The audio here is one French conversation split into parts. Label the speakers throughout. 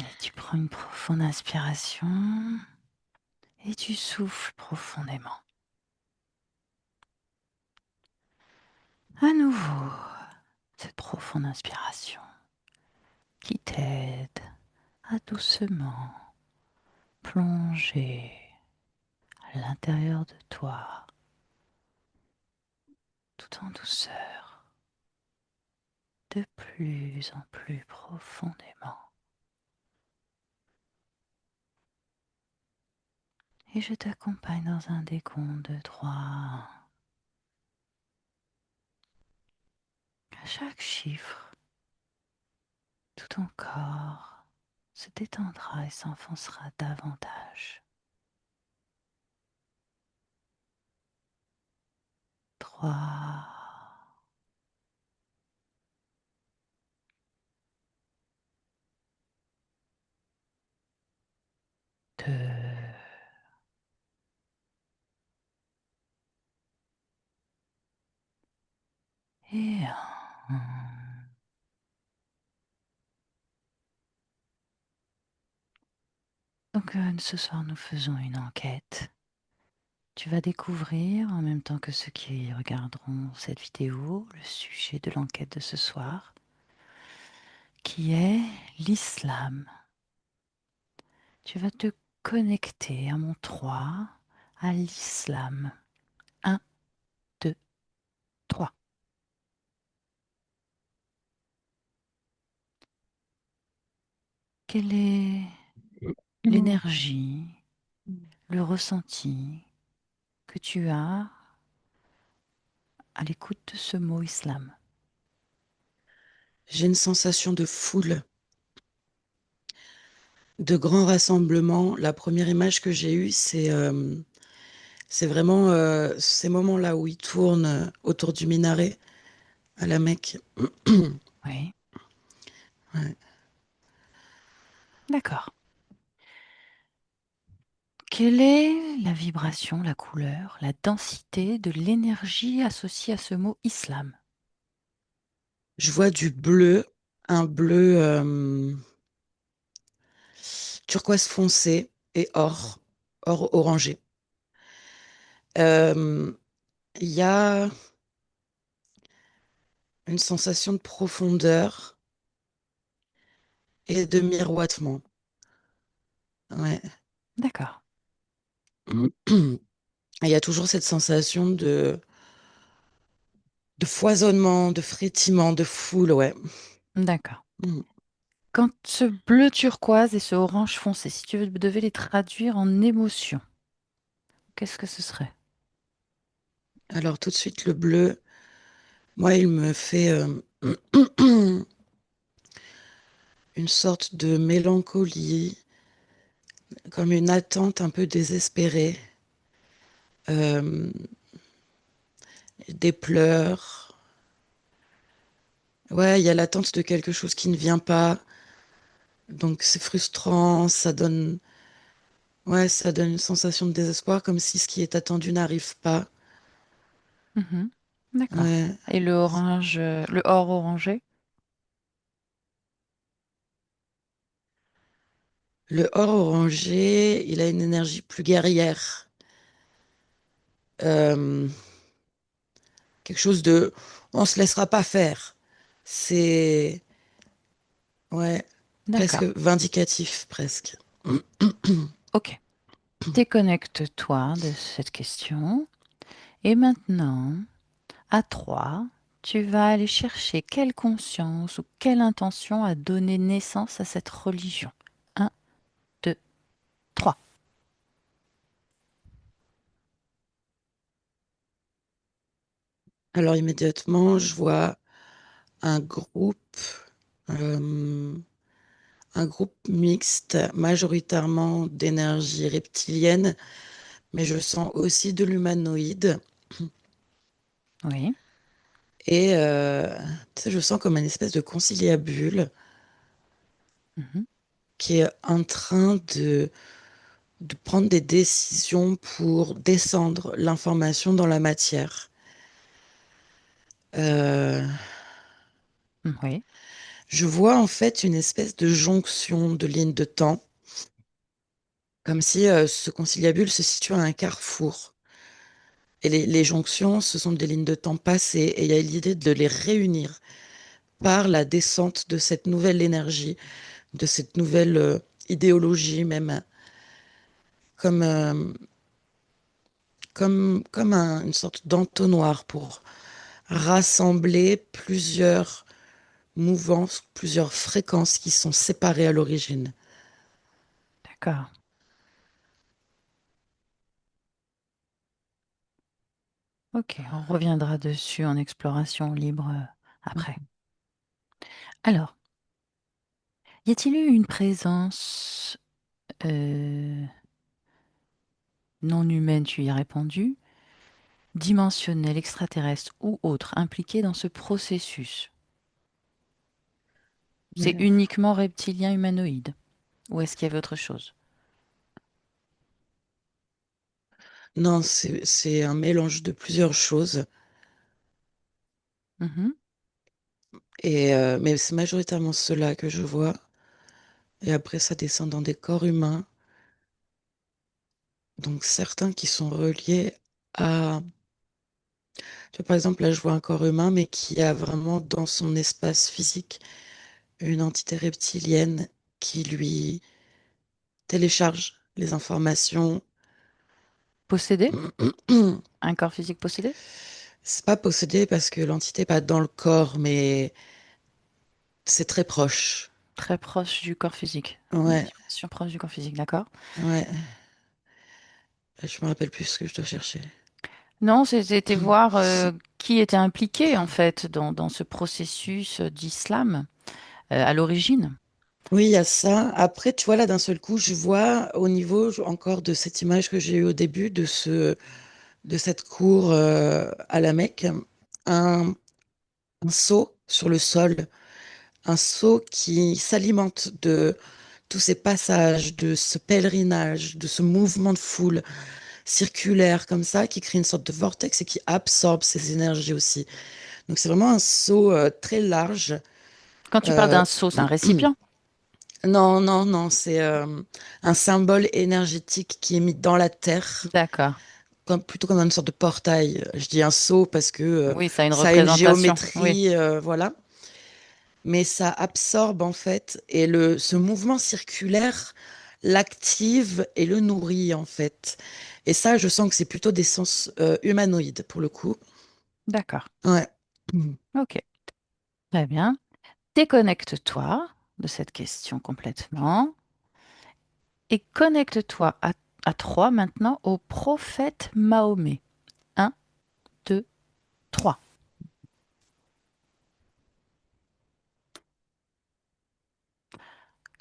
Speaker 1: Allez, tu prends une profonde inspiration et tu souffles profondément. À nouveau, cette profonde inspiration qui t'aide à doucement plonger à l'intérieur de toi, tout en douceur, de plus en plus profondément. Et je t'accompagne dans un décompte de 3. À chaque chiffre, tout ton corps se détendra et s'enfoncera davantage. 3, 2 et 1. Donc ce soir, nous faisons une enquête. Tu vas découvrir, en même temps que ceux qui regarderont cette vidéo, le sujet de l'enquête de ce soir, qui est l'islam. Tu vas te connecter à mon 3, à l'islam. 1, 2, 3. Quelle est l'énergie, le ressenti que tu as à l'écoute de ce mot islam?
Speaker 2: J'ai une sensation de foule, de grand rassemblement. La première image que j'ai eue, c'est vraiment ces moments-là où ils tournent autour du minaret à la Mecque.
Speaker 1: Oui,
Speaker 2: Ouais.
Speaker 1: d'accord. Quelle est la vibration, la couleur, la densité de l'énergie associée à ce mot islam?
Speaker 2: Je vois du bleu, un bleu turquoise foncé et or orangé. Euh, Il y a une sensation de profondeur et de miroitement. Ouais.
Speaker 1: D'accord,
Speaker 2: Il y a toujours cette sensation de foisonnement, de frétillement, de foule, ouais.
Speaker 1: d'accord.
Speaker 2: Mm.
Speaker 1: Quand ce bleu turquoise et ce orange foncé, si tu devais les traduire en émotions, qu'est-ce que ce serait?
Speaker 2: Alors tout de suite, le bleu, moi, il me fait une sorte de mélancolie, comme une attente un peu désespérée, euh, des pleurs. Ouais, il y a l'attente de quelque chose qui ne vient pas, donc c'est frustrant, ouais, ça donne une sensation de désespoir, comme si ce qui est attendu n'arrive pas.
Speaker 1: Mhm. D'accord.
Speaker 2: Ouais.
Speaker 1: Et le orange, le or orangé?
Speaker 2: Le or orangé, il a une énergie plus guerrière. Euh, Quelque chose de on se laissera pas faire. C'est ouais, presque
Speaker 1: D'accord.
Speaker 2: vindicatif presque.
Speaker 1: Ok. Déconnecte-toi de cette question. Et maintenant, à 3, tu vas aller chercher quelle conscience ou quelle intention a donné naissance à cette religion. Un, 2, 3.
Speaker 2: Alors immédiatement, je vois un groupe euh, un groupe mixte, majoritairement d'énergie reptilienne, mais je sens aussi de l'humanoïde.
Speaker 1: Oui.
Speaker 2: Et tu sais, je sens comme une espèce de conciliabule
Speaker 1: Mhm.
Speaker 2: qui est en train de prendre des décisions pour descendre l'information dans la matière. Euh,
Speaker 1: Oui.
Speaker 2: Je vois en fait une espèce de jonction de lignes de temps, comme si ce conciliabule se situe à un carrefour. Et les jonctions, ce sont des lignes de temps passées, et il y a l'idée de les réunir par la descente de cette nouvelle énergie, de cette nouvelle idéologie même, comme, une sorte d'entonnoir pour rassembler plusieurs mouvances, plusieurs fréquences qui sont séparées à l'origine.
Speaker 1: D'accord. Ok, on reviendra dessus en exploration libre après. Alors, y a-t-il eu une présence euh, non humaine, tu y as répondu, dimensionnelle, extraterrestre ou autre impliquée dans ce processus? C'est
Speaker 2: Ouais.
Speaker 1: uniquement reptilien humanoïde? Ou est-ce qu'il y avait autre chose?
Speaker 2: Non, c'est un mélange de plusieurs choses.
Speaker 1: Mhm.
Speaker 2: Mais c'est majoritairement cela que je vois. Et après, ça descend dans des corps humains. Donc certains qui sont reliés à... Tu vois, par exemple, là, je vois un corps humain, mais qui a vraiment dans son espace physique une entité reptilienne qui lui télécharge les informations.
Speaker 1: Possédé? Un corps physique possédé?
Speaker 2: C'est pas possédé parce que l'entité n'est pas dans le corps, mais c'est très proche.
Speaker 1: Très proche du corps physique.
Speaker 2: Ouais,
Speaker 1: Dimension proche du corps physique, d'accord?
Speaker 2: ouais. Je me rappelle plus ce que je dois chercher.
Speaker 1: Non, c'était voir qui était impliqué en fait dans ce processus d'islam à l'origine.
Speaker 2: Oui, il y a ça. Après, tu vois, là, d'un seul coup, je vois au niveau encore de cette image que j'ai eue au début de cette cour à la Mecque, un, un seau sur le sol, un seau qui s'alimente de tous ces passages, de ce pèlerinage, de ce mouvement de foule circulaire comme ça, qui crée une sorte de vortex et qui absorbe ces énergies aussi. Donc c'est vraiment un seau très large.
Speaker 1: Quand tu parles
Speaker 2: Euh,
Speaker 1: d'un seau, c'est un récipient.
Speaker 2: non, non, non, c'est un symbole énergétique qui est mis dans la terre,
Speaker 1: D'accord.
Speaker 2: plutôt comme une sorte de portail. Je dis un seau parce que
Speaker 1: Oui, ça a une
Speaker 2: ça a une
Speaker 1: représentation. Oui,
Speaker 2: géométrie, voilà. Mais ça absorbe en fait, et ce mouvement circulaire l'active et le nourrit en fait. Et ça, je sens que c'est plutôt des sens humanoïdes pour le coup.
Speaker 1: d'accord.
Speaker 2: Ouais. Mm.
Speaker 1: Ok, très bien. Déconnecte-toi de cette question complètement et connecte-toi à trois maintenant au prophète Mahomet. Un, deux, trois.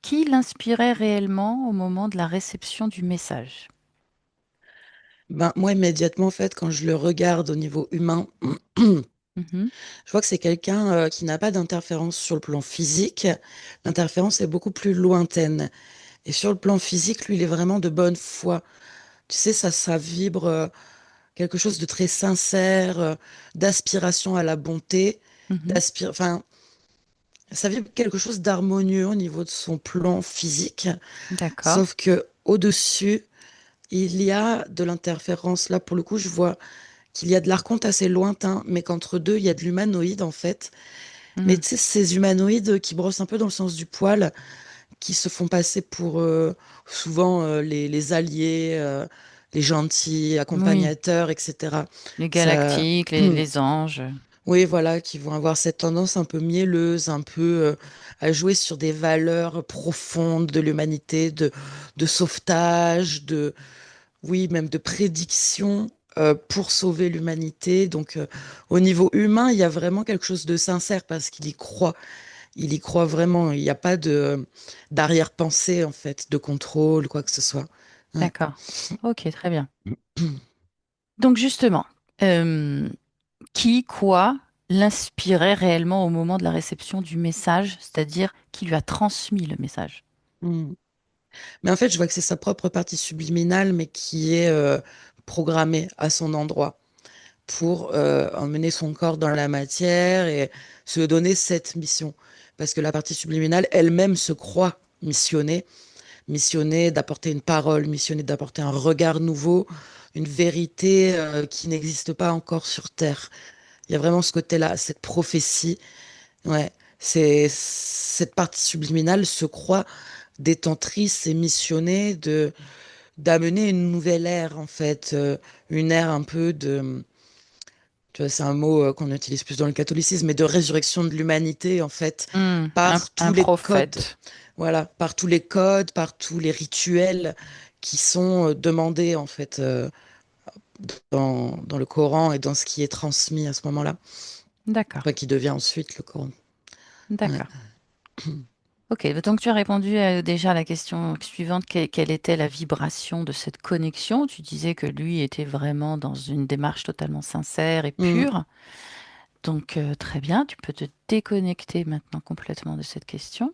Speaker 1: Qui l'inspirait réellement au moment de la réception du message?
Speaker 2: Ben, moi, immédiatement, en fait, quand je le regarde au niveau humain,
Speaker 1: Mhm,
Speaker 2: je vois que c'est quelqu'un qui n'a pas d'interférence sur le plan physique. L'interférence est beaucoup plus lointaine. Et sur le plan physique, lui, il est vraiment de bonne foi. Tu sais, ça vibre quelque chose de très sincère, d'aspiration à la bonté,
Speaker 1: mhm.
Speaker 2: enfin, ça vibre quelque chose d'harmonieux au niveau de son plan physique.
Speaker 1: D'accord.
Speaker 2: Sauf que au-dessus, il y a de l'interférence. Là, pour le coup, je vois qu'il y a de l'archonte assez lointain, mais qu'entre deux, il y a de l'humanoïde, en fait. Mais
Speaker 1: Mhm.
Speaker 2: tu sais, ces humanoïdes qui brossent un peu dans le sens du poil, qui se font passer pour souvent les alliés, les gentils,
Speaker 1: Oui,
Speaker 2: accompagnateurs, etc.
Speaker 1: les
Speaker 2: Ça,
Speaker 1: galactiques, les anges.
Speaker 2: oui, voilà, qui vont avoir cette tendance un peu mielleuse, un peu à jouer sur des valeurs profondes de l'humanité, de sauvetage, oui, même de prédiction pour sauver l'humanité. Donc, au niveau humain, il y a vraiment quelque chose de sincère parce qu'il y croit. Il y croit vraiment. Il n'y a pas d'arrière-pensée, en fait, de contrôle, quoi que ce soit. Ouais.
Speaker 1: D'accord. Ok, très bien. Donc justement, euh, qui, quoi l'inspirait réellement au moment de la réception du message, c'est-à-dire qui lui a transmis le message?
Speaker 2: Mm. Mais en fait, je vois que c'est sa propre partie subliminale, mais qui est programmée à son endroit pour emmener son corps dans la matière et se donner cette mission. parce que la partie subliminale elle-même se croit missionnée, missionnée d'apporter une parole, missionnée d'apporter un regard nouveau, une vérité qui n'existe pas encore sur Terre. Il y a vraiment ce côté-là, cette prophétie. Ouais, c'est cette partie subliminale se croit détentrice et missionnée de d'amener une nouvelle ère en fait, une ère un peu de, tu vois, c'est un mot qu'on utilise plus dans le catholicisme, mais de résurrection de l'humanité en fait, par
Speaker 1: Un
Speaker 2: tous les codes,
Speaker 1: prophète.
Speaker 2: voilà, par tous les codes, par tous les rituels qui sont demandés en fait dans le Coran et dans ce qui est transmis à ce moment-là,
Speaker 1: D'accord,
Speaker 2: enfin qui devient ensuite le Coran. Ouais.
Speaker 1: d'accord. Ok, donc tu as répondu déjà à la question suivante, quelle était la vibration de cette connexion? Tu disais que lui était vraiment dans une démarche totalement sincère et
Speaker 2: Mm.
Speaker 1: pure. Donc très bien, tu peux te déconnecter maintenant complètement de cette question.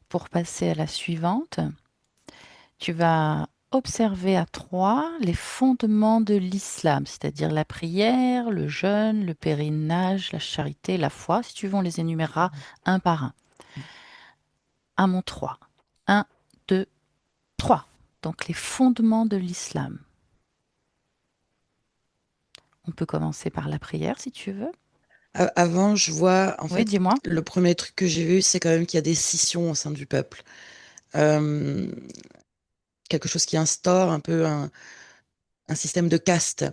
Speaker 1: Pour passer à la suivante, tu vas observer à trois les fondements de l'islam, c'est-à-dire la prière, le jeûne, le pèlerinage, la charité, la foi. Si tu veux, on les énumérera un par un. À mon 3. Un, 2, 3. Donc les fondements de l'islam. On peut commencer par la prière si tu veux.
Speaker 2: Avant, je vois, en
Speaker 1: Oui,
Speaker 2: fait,
Speaker 1: dis-moi.
Speaker 2: le premier truc que j'ai vu, c'est quand même qu'il y a des scissions au sein du peuple. Euh, Quelque chose qui instaure un peu un système de caste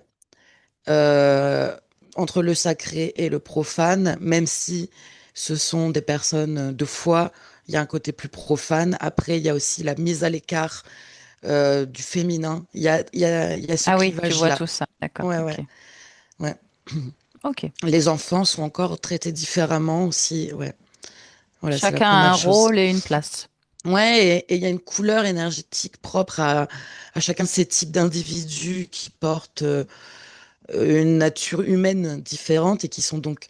Speaker 2: euh, entre le sacré et le profane, même si ce sont des personnes de foi, il y a un côté plus profane. Après, il y a aussi la mise à l'écart du féminin. Il y a ce
Speaker 1: Ah oui, tu vois
Speaker 2: clivage-là.
Speaker 1: tout ça. D'accord,
Speaker 2: Ouais,
Speaker 1: ok.
Speaker 2: ouais, ouais.
Speaker 1: Ok.
Speaker 2: Les enfants sont encore traités différemment aussi. Ouais, voilà, c'est la
Speaker 1: Chacun a un
Speaker 2: première chose.
Speaker 1: rôle et une place.
Speaker 2: Ouais, et il y a une couleur énergétique propre à chacun de ces types d'individus qui portent une nature humaine différente et qui sont donc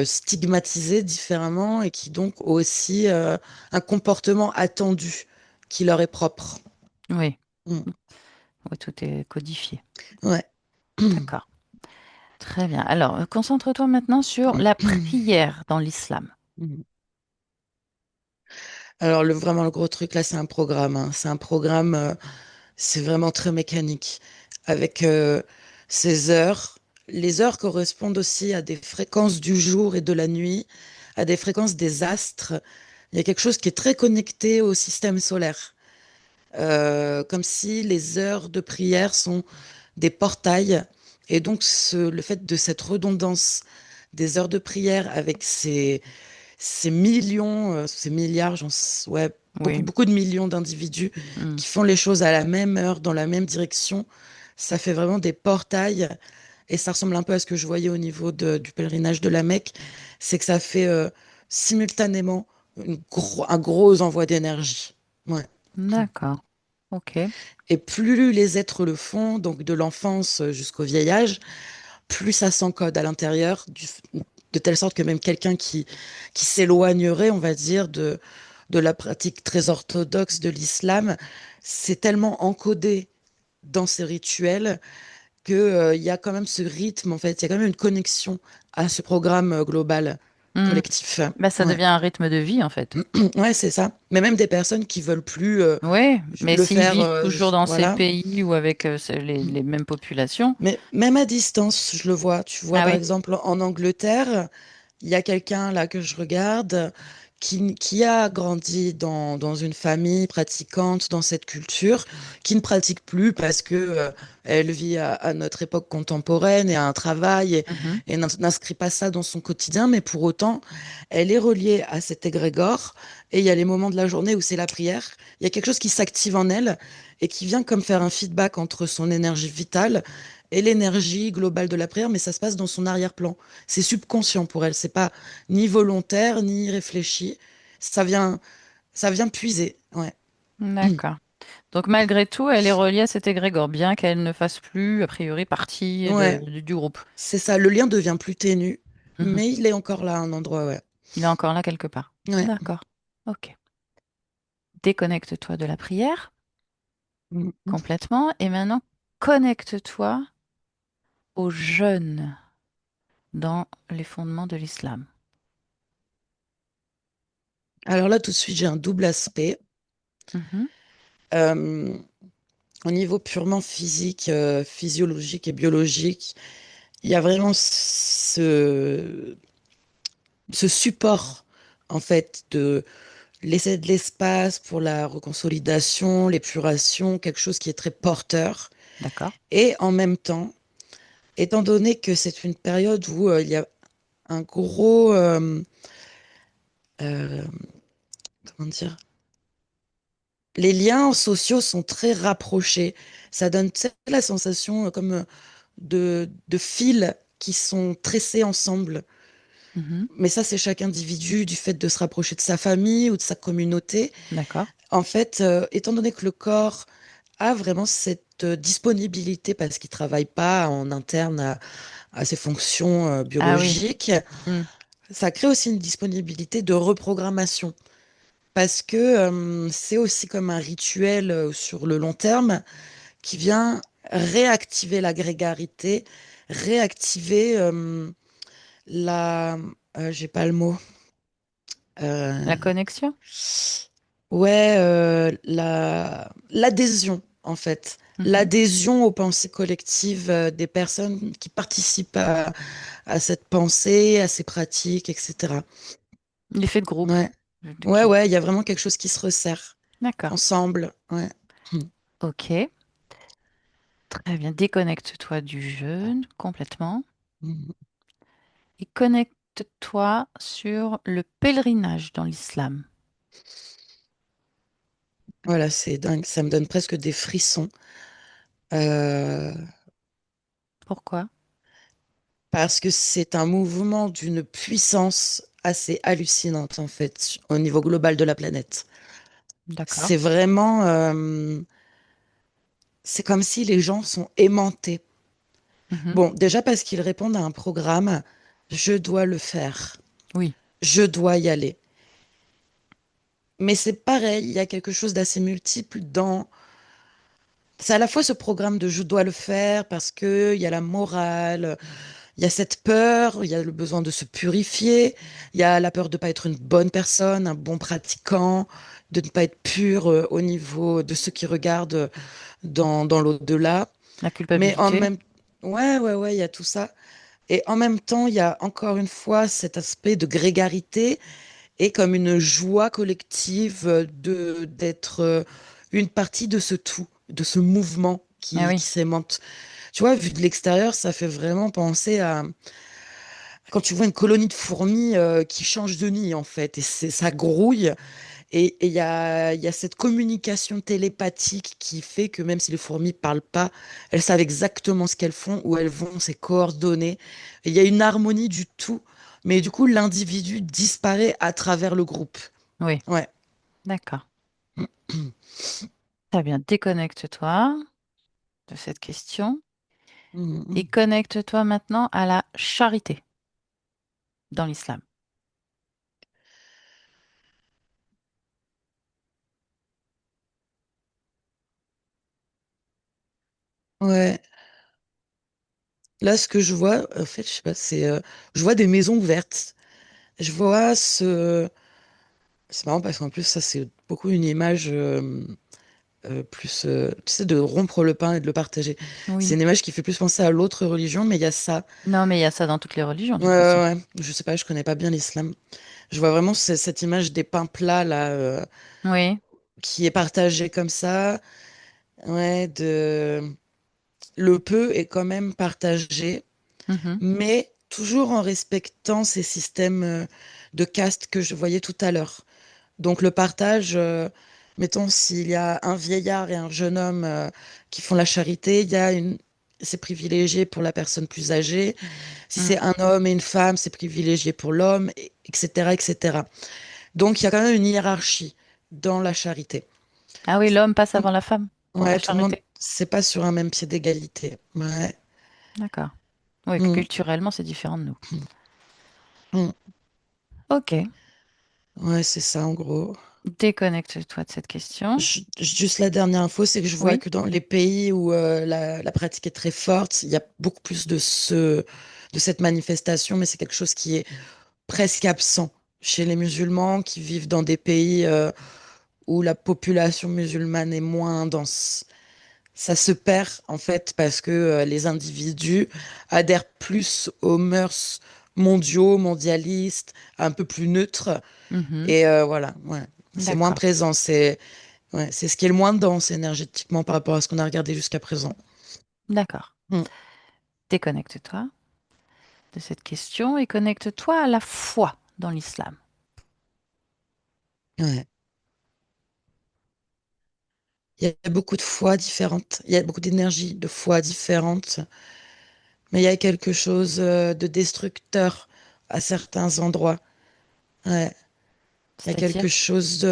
Speaker 2: stigmatisés différemment et qui donc ont aussi un comportement attendu qui leur est propre.
Speaker 1: Oui,
Speaker 2: Mm.
Speaker 1: oui, tout est codifié.
Speaker 2: Ouais.
Speaker 1: D'accord. Très bien. Alors, concentre-toi maintenant sur la prière dans l'islam.
Speaker 2: Alors vraiment le gros truc là, c'est un programme, hein. C'est un programme, c'est vraiment très mécanique avec ces heures. Les heures correspondent aussi à des fréquences du jour et de la nuit, à des fréquences des astres. Il y a quelque chose qui est très connecté au système solaire. Comme si les heures de prière sont des portails. Et donc, le fait de cette redondance des heures de prière avec ces millions, ces milliards, ouais, beaucoup,
Speaker 1: Oui.
Speaker 2: beaucoup de millions d'individus
Speaker 1: Hmm.
Speaker 2: qui font les choses à la même heure, dans la même direction, ça fait vraiment des portails. Et ça ressemble un peu à ce que je voyais au niveau du pèlerinage de la Mecque, c'est que ça fait simultanément un gros envoi d'énergie. Ouais.
Speaker 1: D'accord. Ok.
Speaker 2: Et plus les êtres le font, donc de l'enfance jusqu'au vieil âge, plus ça s'encode à l'intérieur, de telle sorte que même quelqu'un qui s'éloignerait, on va dire, de la pratique très orthodoxe de l'islam, c'est tellement encodé dans ces rituels que, il y a quand même ce rythme, en fait, il y a quand même une connexion à ce programme global,
Speaker 1: Hmm.
Speaker 2: collectif.
Speaker 1: Bah, ça
Speaker 2: Ouais.
Speaker 1: devient un rythme de vie, en fait.
Speaker 2: Ouais, c'est ça. Mais même des personnes qui veulent plus
Speaker 1: Oui, mais
Speaker 2: le
Speaker 1: s'ils
Speaker 2: faire,
Speaker 1: vivent toujours dans ces
Speaker 2: voilà.
Speaker 1: pays ou avec les mêmes populations.
Speaker 2: Mais même à distance, je le vois. Tu vois,
Speaker 1: Ah
Speaker 2: par
Speaker 1: oui.
Speaker 2: exemple, en Angleterre, il y a quelqu'un là que je regarde qui a grandi dans une famille pratiquante, dans cette culture, qui ne pratique plus parce que elle vit à notre époque contemporaine et a un travail
Speaker 1: Mhm.
Speaker 2: et n'inscrit pas ça dans son quotidien, mais pour autant, elle est reliée à cet égrégore et il y a les moments de la journée où c'est la prière. Il y a quelque chose qui s'active en elle et qui vient comme faire un feedback entre son énergie vitale et l'énergie globale de la prière, mais ça se passe dans son arrière-plan. C'est subconscient pour elle, c'est pas ni volontaire, ni réfléchi. Ça vient, ça vient puiser. Ouais.
Speaker 1: D'accord. Donc malgré tout, elle est reliée à cet égrégore, bien qu'elle ne fasse plus, a priori, partie
Speaker 2: Ouais,
Speaker 1: du groupe.
Speaker 2: c'est ça. Le lien devient plus ténu,
Speaker 1: Mhm.
Speaker 2: mais il est encore là à un endroit, ouais.
Speaker 1: Il est encore là quelque part.
Speaker 2: Ouais.
Speaker 1: D'accord. Ok. Déconnecte-toi de la prière
Speaker 2: Mhm.
Speaker 1: complètement et maintenant connecte-toi au jeûne dans les fondements de l'islam.
Speaker 2: Alors là, tout de suite, j'ai un double aspect.
Speaker 1: Mhm.
Speaker 2: Euh, Au niveau purement physique, physiologique et biologique, il y a vraiment ce support, en fait, de laisser de l'espace pour la reconsolidation, l'épuration, quelque chose qui est très porteur.
Speaker 1: D'accord.
Speaker 2: Et en même temps, étant donné que c'est une période où il y a un gros, euh, comment dire, les liens sociaux sont très rapprochés. Ça donne tu sais, la sensation comme de fils qui sont tressés ensemble.
Speaker 1: Mhm.
Speaker 2: Mais ça, c'est chaque individu du fait de se rapprocher de sa famille ou de sa communauté.
Speaker 1: D'accord.
Speaker 2: En fait, étant donné que le corps a vraiment cette disponibilité parce qu'il travaille pas en interne à ses fonctions
Speaker 1: Ah oui.
Speaker 2: biologiques,
Speaker 1: Mm.
Speaker 2: ça crée aussi une disponibilité de reprogrammation. Parce que c'est aussi comme un rituel sur le long terme qui vient réactiver la grégarité, réactiver la... j'ai pas le mot. Euh,
Speaker 1: La connexion?
Speaker 2: ouais, l'adhésion, en fait.
Speaker 1: Mhm.
Speaker 2: L'adhésion aux pensées collectives des personnes qui participent à cette pensée, à ces pratiques, etc.
Speaker 1: L'effet de groupe.
Speaker 2: Ouais, ouais,
Speaker 1: Qui...
Speaker 2: ouais, il y a vraiment quelque chose qui se resserre
Speaker 1: D'accord.
Speaker 2: ensemble. Ouais.
Speaker 1: Ok. Très bien. Déconnecte-toi du jeûne complètement
Speaker 2: Mhm.
Speaker 1: et connecte-toi sur le pèlerinage dans l'islam.
Speaker 2: Voilà, c'est dingue, ça me donne presque des frissons. Euh,
Speaker 1: Pourquoi?
Speaker 2: Parce que c'est un mouvement d'une puissance assez hallucinante, en fait, au niveau global de la planète.
Speaker 1: D'accord.
Speaker 2: C'est vraiment, c'est comme si les gens sont aimantés.
Speaker 1: Mhm.
Speaker 2: Bon, déjà parce qu'ils répondent à un programme, je dois le faire,
Speaker 1: Oui.
Speaker 2: je dois y aller. Mais c'est pareil, il y a quelque chose d'assez multiple dans... C'est à la fois ce programme de je dois le faire parce que il y a la morale, il y a cette peur, il y a le besoin de se purifier, il y a la peur de ne pas être une bonne personne, un bon pratiquant, de ne pas être pur au niveau de ceux qui regardent dans l'au-delà.
Speaker 1: La
Speaker 2: Mais en
Speaker 1: culpabilité.
Speaker 2: même ouais, ouais, ouais, il y a tout ça. Et en même temps, il y a encore une fois cet aspect de grégarité et comme une joie collective de d'être une partie de ce tout, de ce mouvement
Speaker 1: Ah
Speaker 2: qui
Speaker 1: oui.
Speaker 2: s'aimante. Tu vois, vu de l'extérieur, ça fait vraiment penser à quand tu vois une colonie de fourmis qui change de nid, en fait, et ça grouille. Et il y a cette communication télépathique qui fait que même si les fourmis parlent pas, elles savent exactement ce qu'elles font, où elles vont, c'est coordonné. Et il y a une harmonie du tout. Mais du coup, l'individu disparaît à travers le groupe.
Speaker 1: Oui.
Speaker 2: Ouais.
Speaker 1: D'accord. Très bien. Déconnecte-toi de cette question et
Speaker 2: Mhm.
Speaker 1: connecte-toi maintenant à la charité dans l'islam.
Speaker 2: Ouais. Là, ce que je vois, en fait, je sais pas, je vois des maisons ouvertes. Je vois ce, c'est marrant parce qu'en plus, ça, c'est beaucoup une image plus, tu sais, de rompre le pain et de le partager. C'est
Speaker 1: Oui.
Speaker 2: une image qui fait plus penser à l'autre religion, mais il y a ça.
Speaker 1: Non, mais il y a ça dans toutes les religions, de
Speaker 2: Ouais,
Speaker 1: toute façon.
Speaker 2: ouais, ouais. Je sais pas, je connais pas bien l'islam. Je vois vraiment cette image des pains plats, là,
Speaker 1: Oui.
Speaker 2: qui est partagée comme ça. Ouais, le peu est quand même partagé,
Speaker 1: Mhm.
Speaker 2: mais toujours en respectant ces systèmes de caste que je voyais tout à l'heure. Donc le partage, mettons, s'il y a un vieillard et un jeune homme qui font la charité, c'est privilégié pour la personne plus âgée. Si
Speaker 1: Mm.
Speaker 2: c'est un homme et une femme, c'est privilégié pour l'homme, etc., etc. Donc il y a quand même une hiérarchie dans la charité.
Speaker 1: Ah oui, l'homme passe avant la femme pour la
Speaker 2: Ouais, tout le monde,
Speaker 1: charité.
Speaker 2: c'est pas sur un même pied d'égalité. Ouais.
Speaker 1: D'accord. Oui,
Speaker 2: Mm,
Speaker 1: culturellement, c'est différent de nous.
Speaker 2: mm.
Speaker 1: Ok.
Speaker 2: Ouais, c'est ça en gros.
Speaker 1: Déconnecte-toi de cette question.
Speaker 2: Juste la dernière info, c'est que je vois
Speaker 1: Oui.
Speaker 2: que dans les pays où la pratique est très forte, il y a beaucoup plus de cette manifestation, mais c'est quelque chose qui est presque absent chez les musulmans qui vivent dans des pays où la population musulmane est moins dense. Ça se perd en fait parce que les individus adhèrent plus aux mœurs mondiaux, mondialistes, un peu plus neutres.
Speaker 1: Mhm.
Speaker 2: Et voilà, ouais. C'est moins
Speaker 1: D'accord,
Speaker 2: présent. C'est ce qui est le moins dense énergétiquement par rapport à ce qu'on a regardé jusqu'à présent.
Speaker 1: d'accord.
Speaker 2: Mm.
Speaker 1: Déconnecte-toi de cette question et connecte-toi à la foi dans l'islam.
Speaker 2: Ouais. Il y a beaucoup de foi différentes. Il y a beaucoup d'énergie de foi différentes. Mais il y a quelque chose de destructeur à certains endroits. Ouais. Il y a quelque
Speaker 1: C'est-à-dire?
Speaker 2: chose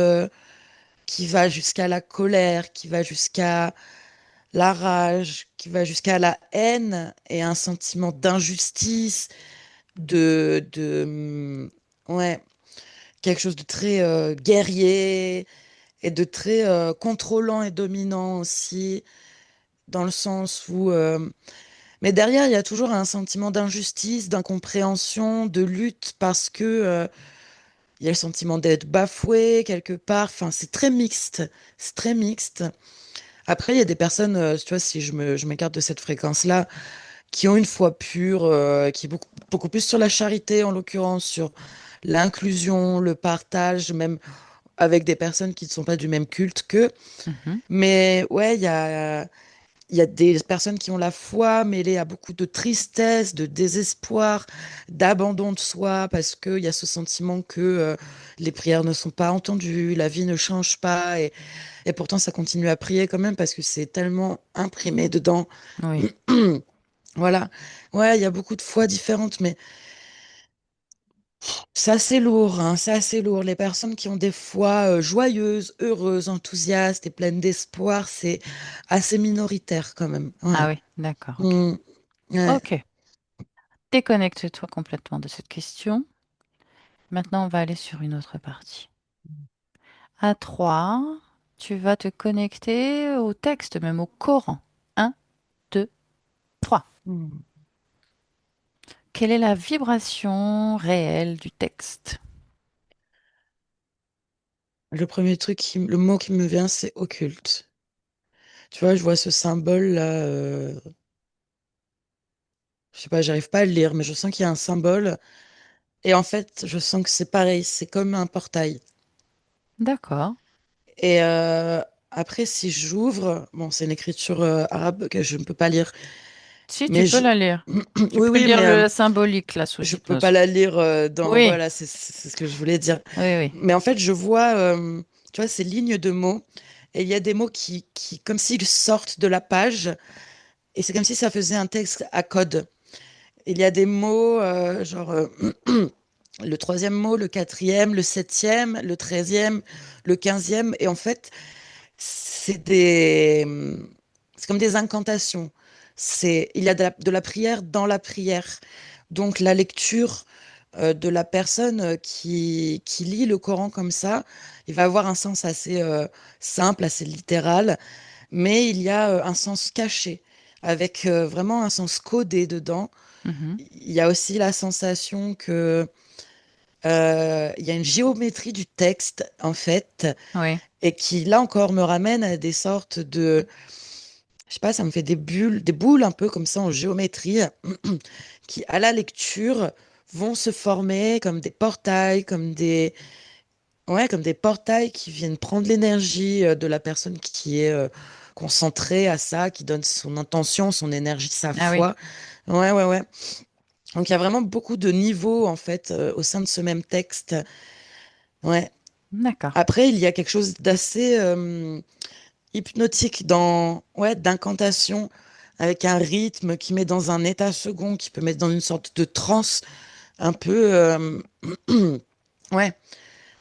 Speaker 2: qui va jusqu'à la colère, qui va jusqu'à la rage, qui va jusqu'à la haine et un sentiment d'injustice, ouais, quelque chose de très guerrier et de très contrôlant et dominant aussi, dans le sens où mais derrière, il y a toujours un sentiment d'injustice, d'incompréhension, de lutte parce que il y a le sentiment d'être bafoué quelque part. Enfin, c'est très mixte. C'est très mixte. Après, il y a des personnes, tu vois, si je m'écarte de cette fréquence-là, qui ont une foi pure, qui est beaucoup plus sur la charité, en l'occurrence, sur l'inclusion, le partage, même avec des personnes qui ne sont pas du même culte qu'eux.
Speaker 1: Mhm.
Speaker 2: Mais ouais, il y a des personnes qui ont la foi mêlée à beaucoup de tristesse, de désespoir, d'abandon de soi, parce qu'il y a ce sentiment que les prières ne sont pas entendues, la vie ne change pas, et pourtant ça continue à prier quand même, parce que c'est tellement imprimé dedans.
Speaker 1: Oui.
Speaker 2: Voilà. Ouais, il y a beaucoup de foi différentes, mais c'est assez lourd, hein, c'est assez lourd. Les personnes qui ont des foi joyeuses, heureuses, enthousiastes et pleines d'espoir, c'est assez minoritaire quand même.
Speaker 1: Ah
Speaker 2: Ouais.
Speaker 1: oui, d'accord, ok.
Speaker 2: Mm. Ouais.
Speaker 1: Ok, déconnecte-toi complètement de cette question. Maintenant, on va aller sur une autre partie. À 3, tu vas te connecter au texte, même au Coran. Un, 2, 3.
Speaker 2: Mm.
Speaker 1: Quelle est la vibration réelle du texte?
Speaker 2: Le premier truc, le mot qui me vient, c'est occulte. Tu vois, je vois ce symbole-là. Je sais pas, j'arrive pas à le lire, mais je sens qu'il y a un symbole. Et en fait, je sens que c'est pareil, c'est comme un portail.
Speaker 1: D'accord.
Speaker 2: Et après, si j'ouvre, bon, c'est une écriture arabe que je ne peux pas lire,
Speaker 1: Si, tu
Speaker 2: mais
Speaker 1: peux
Speaker 2: je...
Speaker 1: la lire. Tu
Speaker 2: Oui,
Speaker 1: peux
Speaker 2: oui,
Speaker 1: lire
Speaker 2: mais
Speaker 1: le symbolique, la
Speaker 2: je peux pas
Speaker 1: sous-hypnose.
Speaker 2: la lire dans...
Speaker 1: Oui,
Speaker 2: Voilà, c'est ce que je voulais dire.
Speaker 1: oui, oui.
Speaker 2: Mais en fait, je vois, tu vois, ces lignes de mots, et il y a des mots comme s'ils sortent de la page, et c'est comme si ça faisait un texte à code. Il y a des mots, genre le troisième mot, le quatrième, le septième, le 13e, le 15e. Et en fait, c'est comme des incantations. Il y a de la prière dans la prière. Donc la lecture de la personne qui lit le Coran comme ça, il va avoir un sens assez simple, assez littéral, mais il y a un sens caché, avec vraiment un sens codé dedans.
Speaker 1: Mhm.
Speaker 2: Il y a aussi la sensation que il y a une géométrie du texte, en fait,
Speaker 1: Oui.
Speaker 2: et qui, là encore, me ramène à des sortes je sais pas, ça me fait des boules un peu comme ça en géométrie, qui, à la lecture, vont se former comme des portails, ouais, comme des portails qui viennent prendre l'énergie de la personne qui est concentrée à ça, qui donne son intention, son énergie, sa
Speaker 1: Ah oui,
Speaker 2: foi. Ouais, ouais, ouais. Donc il y a vraiment beaucoup de niveaux en fait au sein de ce même texte. Ouais.
Speaker 1: d'accord.
Speaker 2: Après, il y a quelque chose d'assez hypnotique ouais, d'incantation avec un rythme qui met dans un état second, qui peut mettre dans une sorte de transe un peu, ouais,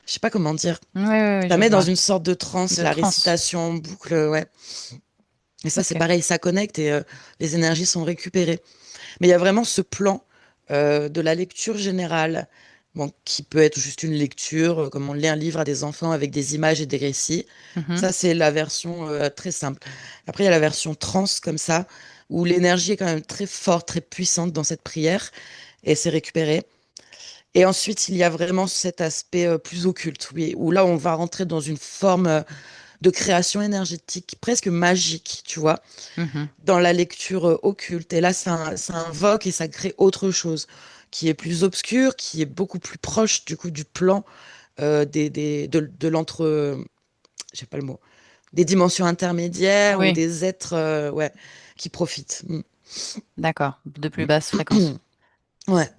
Speaker 2: je sais pas comment dire.
Speaker 1: Oui, oui, oui,
Speaker 2: Ça
Speaker 1: je
Speaker 2: met dans
Speaker 1: vois.
Speaker 2: une sorte de transe,
Speaker 1: De
Speaker 2: la
Speaker 1: trance.
Speaker 2: récitation en boucle, ouais. Et ça, c'est
Speaker 1: Ok.
Speaker 2: pareil, ça connecte et les énergies sont récupérées. Mais il y a vraiment ce plan de la lecture générale, bon, qui peut être juste une lecture, comme on lit un livre à des enfants avec des images et des récits.
Speaker 1: Mhm.
Speaker 2: Ça, c'est la version très simple. Après, il y a la version trans, comme ça, où l'énergie est quand même très forte, très puissante dans cette prière, et c'est récupéré. Et ensuite, il y a vraiment cet aspect plus occulte, oui, où là, on va rentrer dans une forme de création énergétique presque magique, tu vois,
Speaker 1: Mhm.
Speaker 2: dans la lecture occulte. Et là, ça invoque et ça crée autre chose qui est plus obscur, qui est beaucoup plus proche du coup du plan de l'entre, j'ai pas le mot, des dimensions intermédiaires ou
Speaker 1: Oui,
Speaker 2: des êtres ouais, qui profitent. Mm.
Speaker 1: d'accord, de plus basse fréquence.
Speaker 2: Ouais,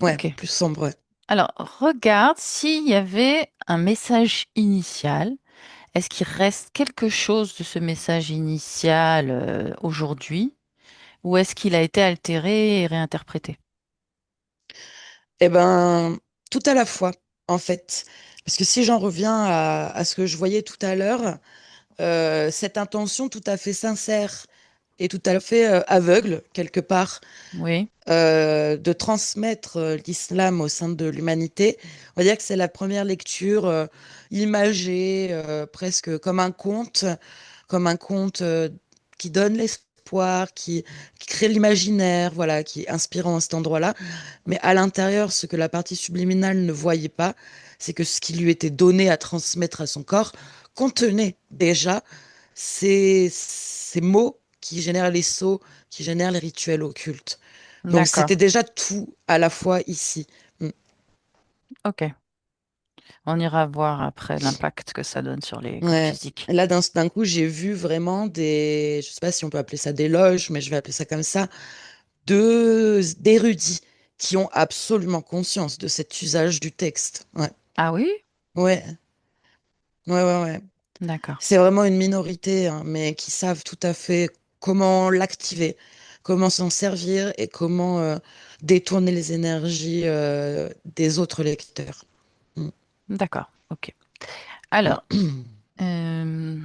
Speaker 2: ouais,
Speaker 1: Ok.
Speaker 2: plus sombre, ouais.
Speaker 1: Alors, regarde s'il y avait un message initial. Est-ce qu'il reste quelque chose de ce message initial aujourd'hui ou est-ce qu'il a été altéré et réinterprété?
Speaker 2: Eh ben, tout à la fois, en fait. Parce que si j'en reviens à ce que je voyais tout à l'heure, cette intention tout à fait sincère et tout à fait aveugle, quelque part,
Speaker 1: Oui,
Speaker 2: de transmettre l'islam au sein de l'humanité. On va dire que c'est la première lecture imagée, presque comme un conte qui donne l'espoir, qui crée l'imaginaire, voilà, qui est inspirant à cet endroit-là. Mais à l'intérieur, ce que la partie subliminale ne voyait pas, c'est que ce qui lui était donné à transmettre à son corps contenait déjà ces mots qui génèrent les sceaux, qui génèrent les rituels occultes. Donc
Speaker 1: d'accord.
Speaker 2: c'était déjà tout à la fois ici. Mm.
Speaker 1: Ok. On ira voir après l'impact que ça donne sur les corps
Speaker 2: Ouais.
Speaker 1: physiques.
Speaker 2: Là, d'un coup, j'ai vu vraiment je sais pas si on peut appeler ça des loges, mais je vais appeler ça comme ça, d'érudits qui ont absolument conscience de cet usage du texte. Ouais,
Speaker 1: Ah oui?
Speaker 2: ouais, ouais.
Speaker 1: D'accord.
Speaker 2: C'est vraiment une minorité, hein, mais qui savent tout à fait comment l'activer, comment s'en servir et comment détourner les énergies des autres lecteurs. Mm.
Speaker 1: D'accord. Ok. Alors, euh,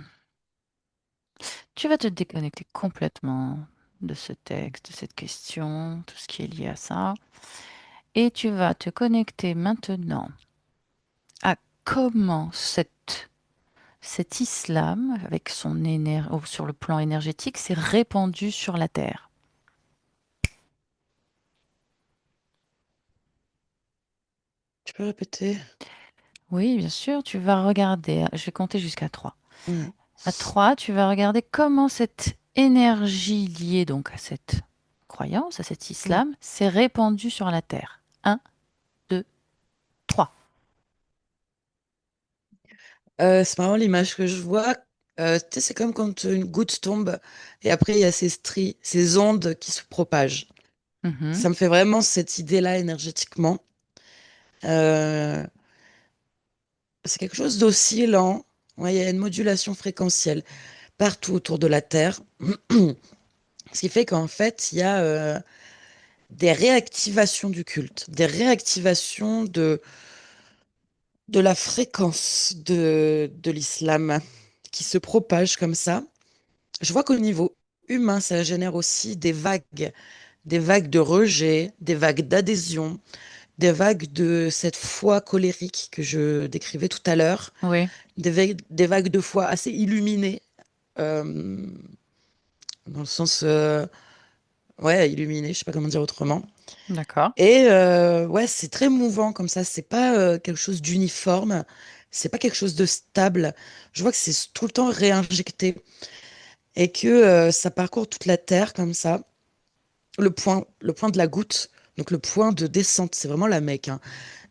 Speaker 1: tu vas te déconnecter complètement de ce texte, de cette question, tout ce qui est lié à ça. Et tu vas te connecter maintenant à comment cet islam, avec sur le plan énergétique, s'est répandu sur la Terre.
Speaker 2: Tu peux répéter?
Speaker 1: Oui, bien sûr, tu vas regarder. Je vais compter jusqu'à 3.
Speaker 2: Ouais.
Speaker 1: À 3, tu vas regarder comment cette énergie liée donc à cette croyance, à cet
Speaker 2: Mm.
Speaker 1: islam, s'est répandue sur la Terre. Un, 2, 3.
Speaker 2: C'est marrant l'image que je vois. Tu sais, c'est comme quand une goutte tombe et après il y a ces stries, ces ondes qui se propagent.
Speaker 1: Mhm.
Speaker 2: Ça me fait vraiment cette idée-là énergétiquement. Euh, c'est quelque chose d'oscillant. Ouais, il y a une modulation fréquentielle partout autour de la Terre. Ce qui fait qu'en fait, il y a des réactivations du culte, des réactivations de la fréquence de l'islam qui se propage comme ça. Je vois qu'au niveau humain, ça génère aussi des vagues de rejet, des vagues d'adhésion, des vagues de cette foi colérique que je décrivais tout à l'heure,
Speaker 1: Oui,
Speaker 2: des vagues de foi assez illuminées, euh, dans le sens, ouais, illuminées, je sais pas comment dire autrement.
Speaker 1: d'accord.
Speaker 2: Et ouais, c'est très mouvant comme ça. C'est pas quelque chose d'uniforme. C'est pas quelque chose de stable. Je vois que c'est tout le temps réinjecté et que ça parcourt toute la Terre comme ça. Le point de la goutte, donc le point de descente, c'est vraiment la Mecque, hein.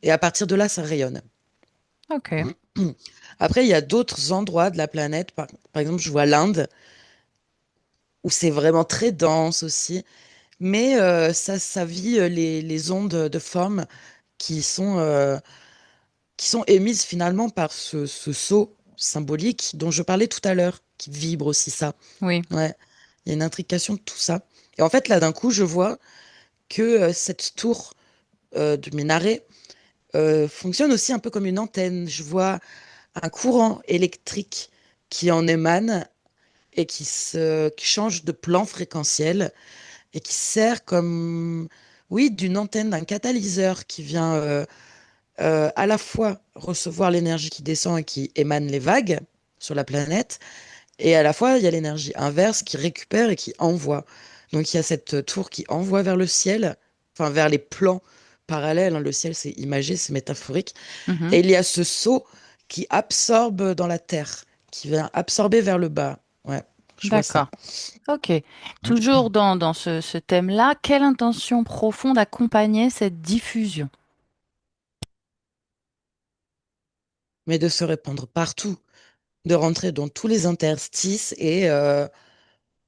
Speaker 2: Et à partir de là, ça rayonne.
Speaker 1: Ok.
Speaker 2: Après, il y a d'autres endroits de la planète. Par exemple, je vois l'Inde où c'est vraiment très dense aussi. Mais ça vit les ondes de forme qui sont qui sont émises finalement par ce sceau symbolique dont je parlais tout à l'heure, qui vibre aussi ça.
Speaker 1: Oui,
Speaker 2: Ouais, il y a une intrication de tout ça. Et en fait, là, d'un coup, je vois que cette tour du minaret fonctionne aussi un peu comme une antenne. Je vois un courant électrique qui en émane et qui change de plan fréquentiel et qui sert comme, oui, d'une antenne, d'un catalyseur qui vient à la fois recevoir l'énergie qui descend et qui émane les vagues sur la planète, et à la fois il y a l'énergie inverse qui récupère et qui envoie. Donc il y a cette tour qui envoie vers le ciel, enfin vers les plans parallèle, hein, le ciel c'est imagé, c'est métaphorique.
Speaker 1: Mhm.
Speaker 2: Et il y a ce seau qui absorbe dans la terre, qui vient absorber vers le bas. Ouais, je vois ça.
Speaker 1: D'accord. Ok. Toujours dans ce thème-là, quelle intention profonde accompagnait cette diffusion?
Speaker 2: Mais de se répandre partout, de rentrer dans tous les interstices et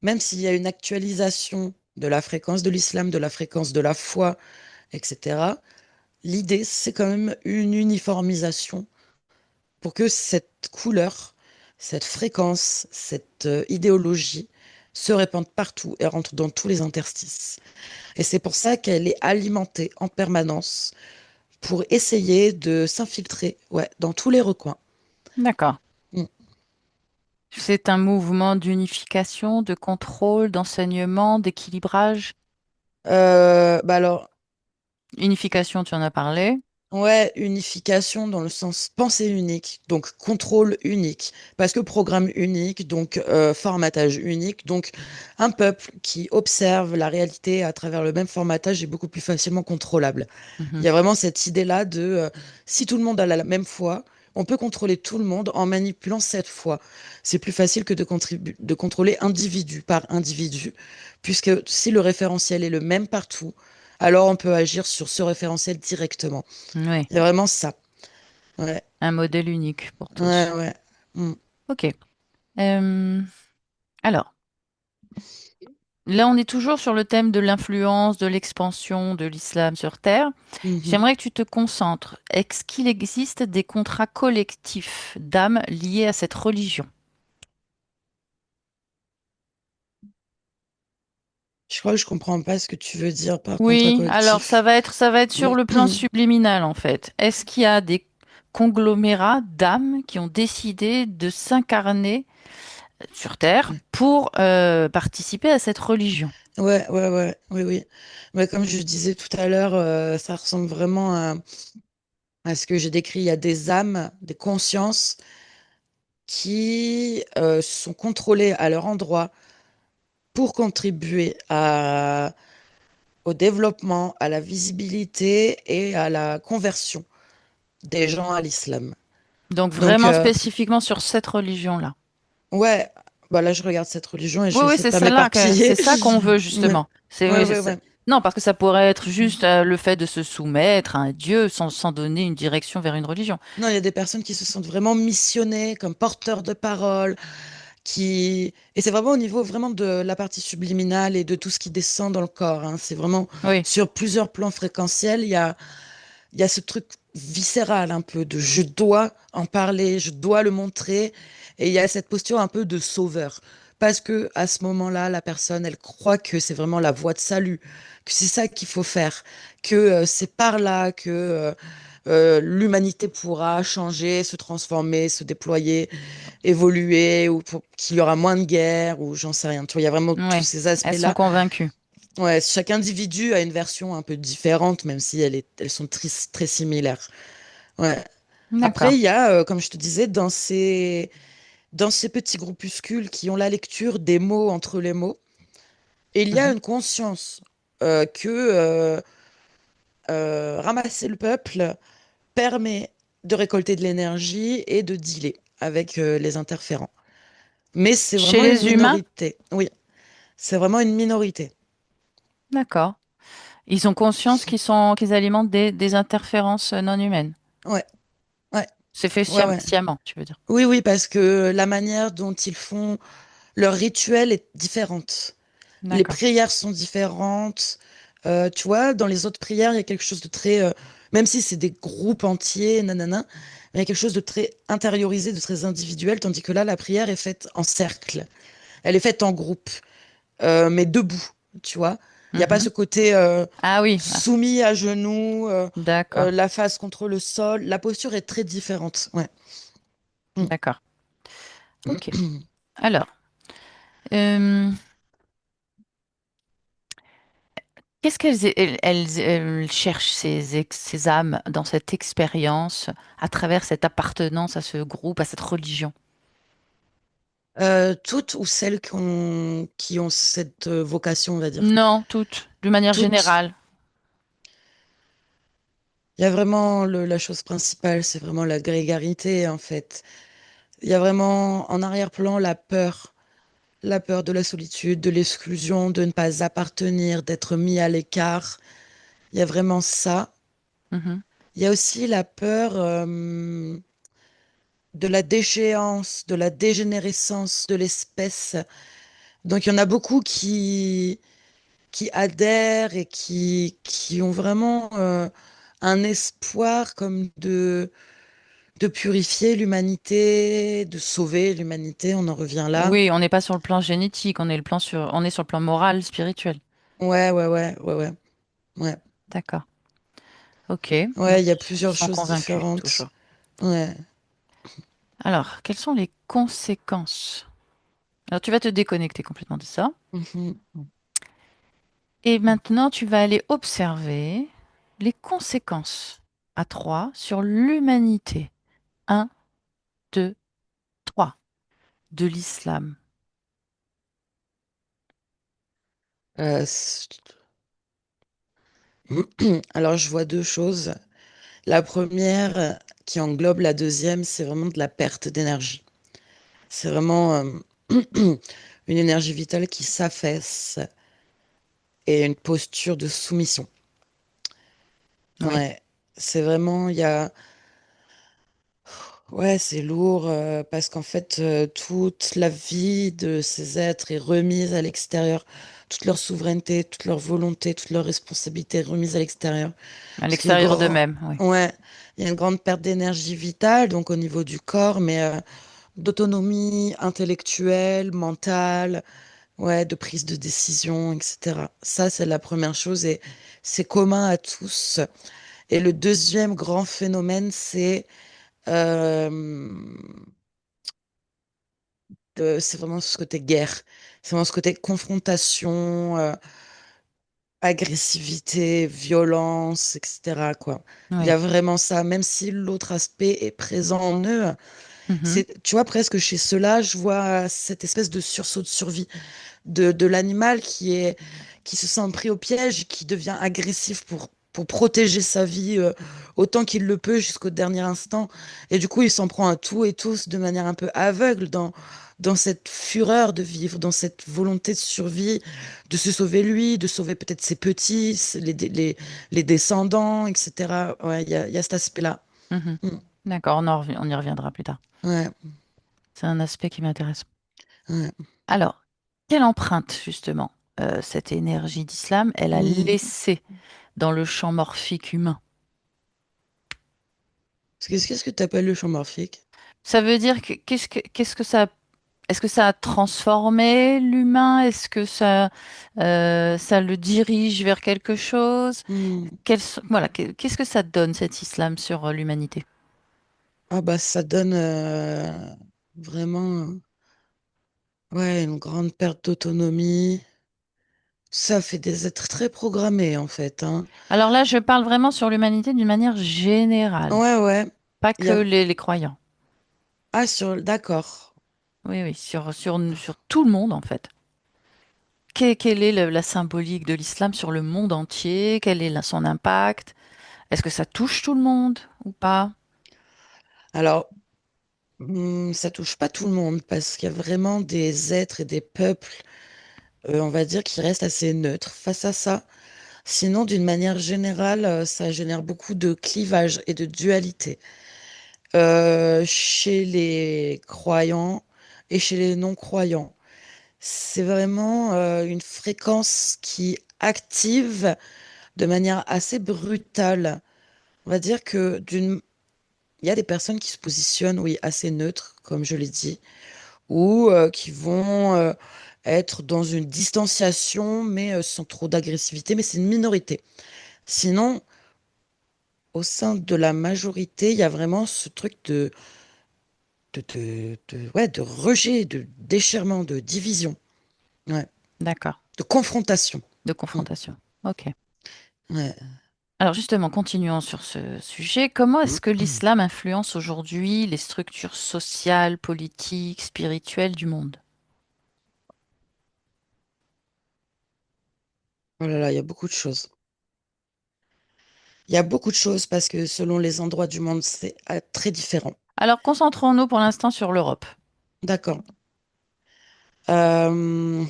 Speaker 2: même s'il y a une actualisation de la fréquence de l'islam, de la fréquence de la foi, etc., l'idée, c'est quand même une uniformisation pour que cette couleur, cette fréquence, cette idéologie se répande partout et rentre dans tous les interstices. Et c'est pour ça qu'elle est alimentée en permanence pour essayer de s'infiltrer, ouais, dans tous les recoins.
Speaker 1: D'accord.
Speaker 2: Mm.
Speaker 1: C'est un mouvement d'unification, de contrôle, d'enseignement, d'équilibrage.
Speaker 2: Bah alors,
Speaker 1: Unification, tu en as parlé.
Speaker 2: ouais, unification dans le sens pensée unique, donc contrôle unique, parce que programme unique, donc formatage unique, donc un peuple qui observe la réalité à travers le même formatage est beaucoup plus facilement contrôlable. Il
Speaker 1: Mhm.
Speaker 2: y a vraiment cette idée-là de si tout le monde a la même foi, on peut contrôler tout le monde en manipulant cette foi. C'est plus facile que de contrôler individu par individu, puisque si le référentiel est le même partout, alors on peut agir sur ce référentiel directement.
Speaker 1: Oui,
Speaker 2: Il y a vraiment ça. Ouais,
Speaker 1: un modèle unique pour
Speaker 2: ouais,
Speaker 1: tous.
Speaker 2: ouais. Mm.
Speaker 1: Ok. Euh, alors, là, on est toujours sur le thème de l'influence, de l'expansion de l'islam sur Terre.
Speaker 2: Mhm.
Speaker 1: J'aimerais que tu te concentres. Est-ce qu'il existe des contrats collectifs d'âme liés à cette religion?
Speaker 2: Je crois que je comprends pas ce que tu veux dire par contrat
Speaker 1: Oui, alors
Speaker 2: collectif.
Speaker 1: ça va être sur le plan subliminal en fait. Est-ce qu'il y a des conglomérats d'âmes qui ont décidé de s'incarner sur Terre pour participer à cette religion?
Speaker 2: Ouais, ouais, ouais, oui, oui. Mais comme je disais tout à l'heure, ça ressemble vraiment à ce que j'ai décrit. Il y a des âmes, des consciences qui sont contrôlées à leur endroit pour contribuer au développement, à la visibilité et à la conversion des gens à l'islam.
Speaker 1: Donc
Speaker 2: Donc,
Speaker 1: vraiment spécifiquement sur cette religion-là.
Speaker 2: ouais, bah là, je regarde cette religion et je
Speaker 1: Oui,
Speaker 2: vais
Speaker 1: oui,
Speaker 2: essayer de
Speaker 1: c'est
Speaker 2: pas
Speaker 1: celle-là c'est
Speaker 2: m'éparpiller.
Speaker 1: ça qu'on veut
Speaker 2: Ouais,
Speaker 1: justement. C'est
Speaker 2: ouais,
Speaker 1: oui,
Speaker 2: ouais, ouais.
Speaker 1: non parce que ça pourrait être juste le fait de se soumettre à un Dieu sans donner une direction vers une religion.
Speaker 2: Non, il y a des personnes qui se sentent vraiment missionnées comme porteurs de parole, qui... Et c'est vraiment au niveau vraiment de la partie subliminale et de tout ce qui descend dans le corps, hein. C'est vraiment
Speaker 1: Oui,
Speaker 2: sur plusieurs plans fréquentiels. Il y a ce truc viscéral un peu de je dois en parler, je dois le montrer. Et il y a cette posture un peu de sauveur. Parce que à ce moment-là, la personne, elle croit que c'est vraiment la voie de salut, que c'est ça qu'il faut faire, que c'est par là que l'humanité pourra changer, se transformer, se déployer, évoluer, ou qu'il y aura moins de guerres, ou j'en sais rien. Tu vois, il y a vraiment tous
Speaker 1: oui.
Speaker 2: ces
Speaker 1: Elles sont
Speaker 2: aspects-là.
Speaker 1: convaincues.
Speaker 2: Ouais, chaque individu a une version un peu différente, même si elles sont très similaires. Ouais. Après,
Speaker 1: D'accord.
Speaker 2: il y a, comme je te disais, dans ces petits groupuscules qui ont la lecture des mots entre les mots, et il y a
Speaker 1: Mhm.
Speaker 2: une conscience que ramasser le peuple permet de récolter de l'énergie et de dealer avec les interférents. Mais c'est
Speaker 1: Chez
Speaker 2: vraiment une
Speaker 1: les humains?
Speaker 2: minorité. Oui, c'est vraiment une minorité.
Speaker 1: D'accord. Ils ont conscience qu'ils alimentent des interférences non humaines.
Speaker 2: Ouais, ouais,
Speaker 1: C'est fait
Speaker 2: ouais, ouais.
Speaker 1: sciemment, tu veux dire.
Speaker 2: Oui, oui, parce que la manière dont ils font leur rituel est différente. Les
Speaker 1: D'accord.
Speaker 2: prières sont différentes. Tu vois, dans les autres prières, il y a quelque chose de très, même si c'est des groupes entiers, nanana, mais il y a quelque chose de très intériorisé, de très individuel, tandis que là, la prière est faite en cercle. Elle est faite en groupe, mais debout, tu vois. Il n'y a pas
Speaker 1: Mhm.
Speaker 2: ce côté
Speaker 1: Ah oui, ah,
Speaker 2: soumis à genoux,
Speaker 1: d'accord,
Speaker 2: la face contre le sol. La posture est très différente. Ouais. Mm.
Speaker 1: d'accord. Ok. Alors, euh, qu'est-ce elles cherchent ces âmes dans cette expérience, à travers cette appartenance à ce groupe, à cette religion?
Speaker 2: Toutes ou celles qui ont cette vocation, on va dire.
Speaker 1: Non, toutes, d'une manière
Speaker 2: Toutes.
Speaker 1: générale.
Speaker 2: Il y a vraiment la chose principale, c'est vraiment la grégarité, en fait. Il y a vraiment en arrière-plan la peur de la solitude, de l'exclusion, de ne pas appartenir, d'être mis à l'écart. Il y a vraiment ça.
Speaker 1: Mhm.
Speaker 2: Il y a aussi la peur de la déchéance, de la dégénérescence de l'espèce. Donc il y en a beaucoup qui adhèrent et qui ont vraiment un espoir comme de purifier l'humanité, de sauver l'humanité. On en revient là.
Speaker 1: Oui, on n'est pas sur le plan génétique, on est sur le plan moral, spirituel.
Speaker 2: Ouais, ouais, ouais, ouais, ouais, ouais.
Speaker 1: D'accord. Ok. Donc
Speaker 2: Ouais, il y a
Speaker 1: ils
Speaker 2: plusieurs
Speaker 1: sont
Speaker 2: choses
Speaker 1: convaincus
Speaker 2: différentes.
Speaker 1: toujours.
Speaker 2: Ouais.
Speaker 1: Alors, quelles sont les conséquences? Alors, tu vas te déconnecter complètement de ça.
Speaker 2: Mhm.
Speaker 1: Et maintenant, tu vas aller observer les conséquences à 3 sur l'humanité. Un, 2, 3 de l'islam.
Speaker 2: Euh, Alors, je vois deux choses. La première, qui englobe la deuxième, c'est vraiment de la perte d'énergie. C'est vraiment une énergie vitale qui s'affaisse et une posture de soumission.
Speaker 1: Oui,
Speaker 2: Ouais, c'est vraiment, il y a, ouais, c'est lourd parce qu'en fait, toute la vie de ces êtres est remise à l'extérieur. Toute leur souveraineté, toute leur volonté, toute leur responsabilité est remise à l'extérieur.
Speaker 1: à
Speaker 2: Parce qu'il y a une
Speaker 1: l'extérieur
Speaker 2: grand...
Speaker 1: d'eux-mêmes, oui.
Speaker 2: ouais, il y a une grande perte d'énergie vitale, donc au niveau du corps, mais d'autonomie intellectuelle, mentale, ouais, de prise de décision, etc. Ça, c'est la première chose et c'est commun à tous. Et le deuxième grand phénomène, euh, c'est vraiment ce côté guerre. C'est vraiment ce côté confrontation, agressivité, violence, etc., quoi. Il y
Speaker 1: Oui.
Speaker 2: a vraiment ça, même si l'autre aspect est présent en eux.
Speaker 1: Mhm.
Speaker 2: C'est, tu vois, presque chez ceux-là, je vois cette espèce de sursaut de survie de l'animal qui se sent pris au piège, qui devient agressif pour protéger sa vie autant qu'il le peut jusqu'au dernier instant. Et du coup, il s'en prend à tout et tous de manière un peu aveugle dans cette fureur de vivre, dans cette volonté de survie, de se sauver lui, de sauver peut-être ses petits, les descendants, etc. Ouais, il y a cet aspect-là.
Speaker 1: Mhm.
Speaker 2: Mm.
Speaker 1: D'accord, on y reviendra plus tard.
Speaker 2: Ouais,
Speaker 1: C'est un aspect qui m'intéresse.
Speaker 2: ouais.
Speaker 1: Alors, quelle empreinte, justement, cette énergie d'islam, elle a
Speaker 2: Mm.
Speaker 1: laissé dans le champ morphique humain?
Speaker 2: Qu'est-ce que tu appelles le champ morphique?
Speaker 1: Ça veut dire que qu'est-ce que ça est-ce que ça a transformé l'humain? Est-ce que ça le dirige vers quelque chose?
Speaker 2: Mm.
Speaker 1: Voilà, qu'est-ce que ça donne cet islam sur l'humanité?
Speaker 2: Ah bah ça donne vraiment ouais, une grande perte d'autonomie. Ça fait des êtres très programmés en fait, hein.
Speaker 1: Alors là, je parle vraiment sur l'humanité d'une manière générale,
Speaker 2: Ouais, ouais.
Speaker 1: pas
Speaker 2: Il y
Speaker 1: que
Speaker 2: a...
Speaker 1: les croyants.
Speaker 2: Ah, sur... D'accord.
Speaker 1: Oui, oui, sur tout le monde en fait. Quelle est la symbolique de l'islam sur le monde entier? Quel est son impact? Est-ce que ça touche tout le monde ou pas?
Speaker 2: Alors, ça touche pas tout le monde parce qu'il y a vraiment des êtres et des peuples, on va dire, qui restent assez neutres face à ça. Sinon, d'une manière générale, ça génère beaucoup de clivages et de dualité chez les croyants et chez les non-croyants. C'est vraiment une fréquence qui active de manière assez brutale. On va dire que il y a des personnes qui se positionnent, oui, assez neutres, comme je l'ai dit, ou qui vont être dans une distanciation, mais sans trop d'agressivité, mais c'est une minorité. Sinon, au sein de la majorité, il y a vraiment ce truc ouais, de rejet, de déchirement, de division, ouais,
Speaker 1: D'accord,
Speaker 2: de confrontation.
Speaker 1: de
Speaker 2: Mm.
Speaker 1: confrontation. Ok.
Speaker 2: Ouais.
Speaker 1: Alors justement, continuons sur ce sujet. Comment est-ce que l'islam influence aujourd'hui les structures sociales, politiques, spirituelles du monde?
Speaker 2: Oh là là, il y a beaucoup de choses. Il y a beaucoup de choses parce que selon les endroits du monde, c'est très différent.
Speaker 1: Alors, concentrons-nous pour l'instant sur l'Europe.
Speaker 2: D'accord. Euh,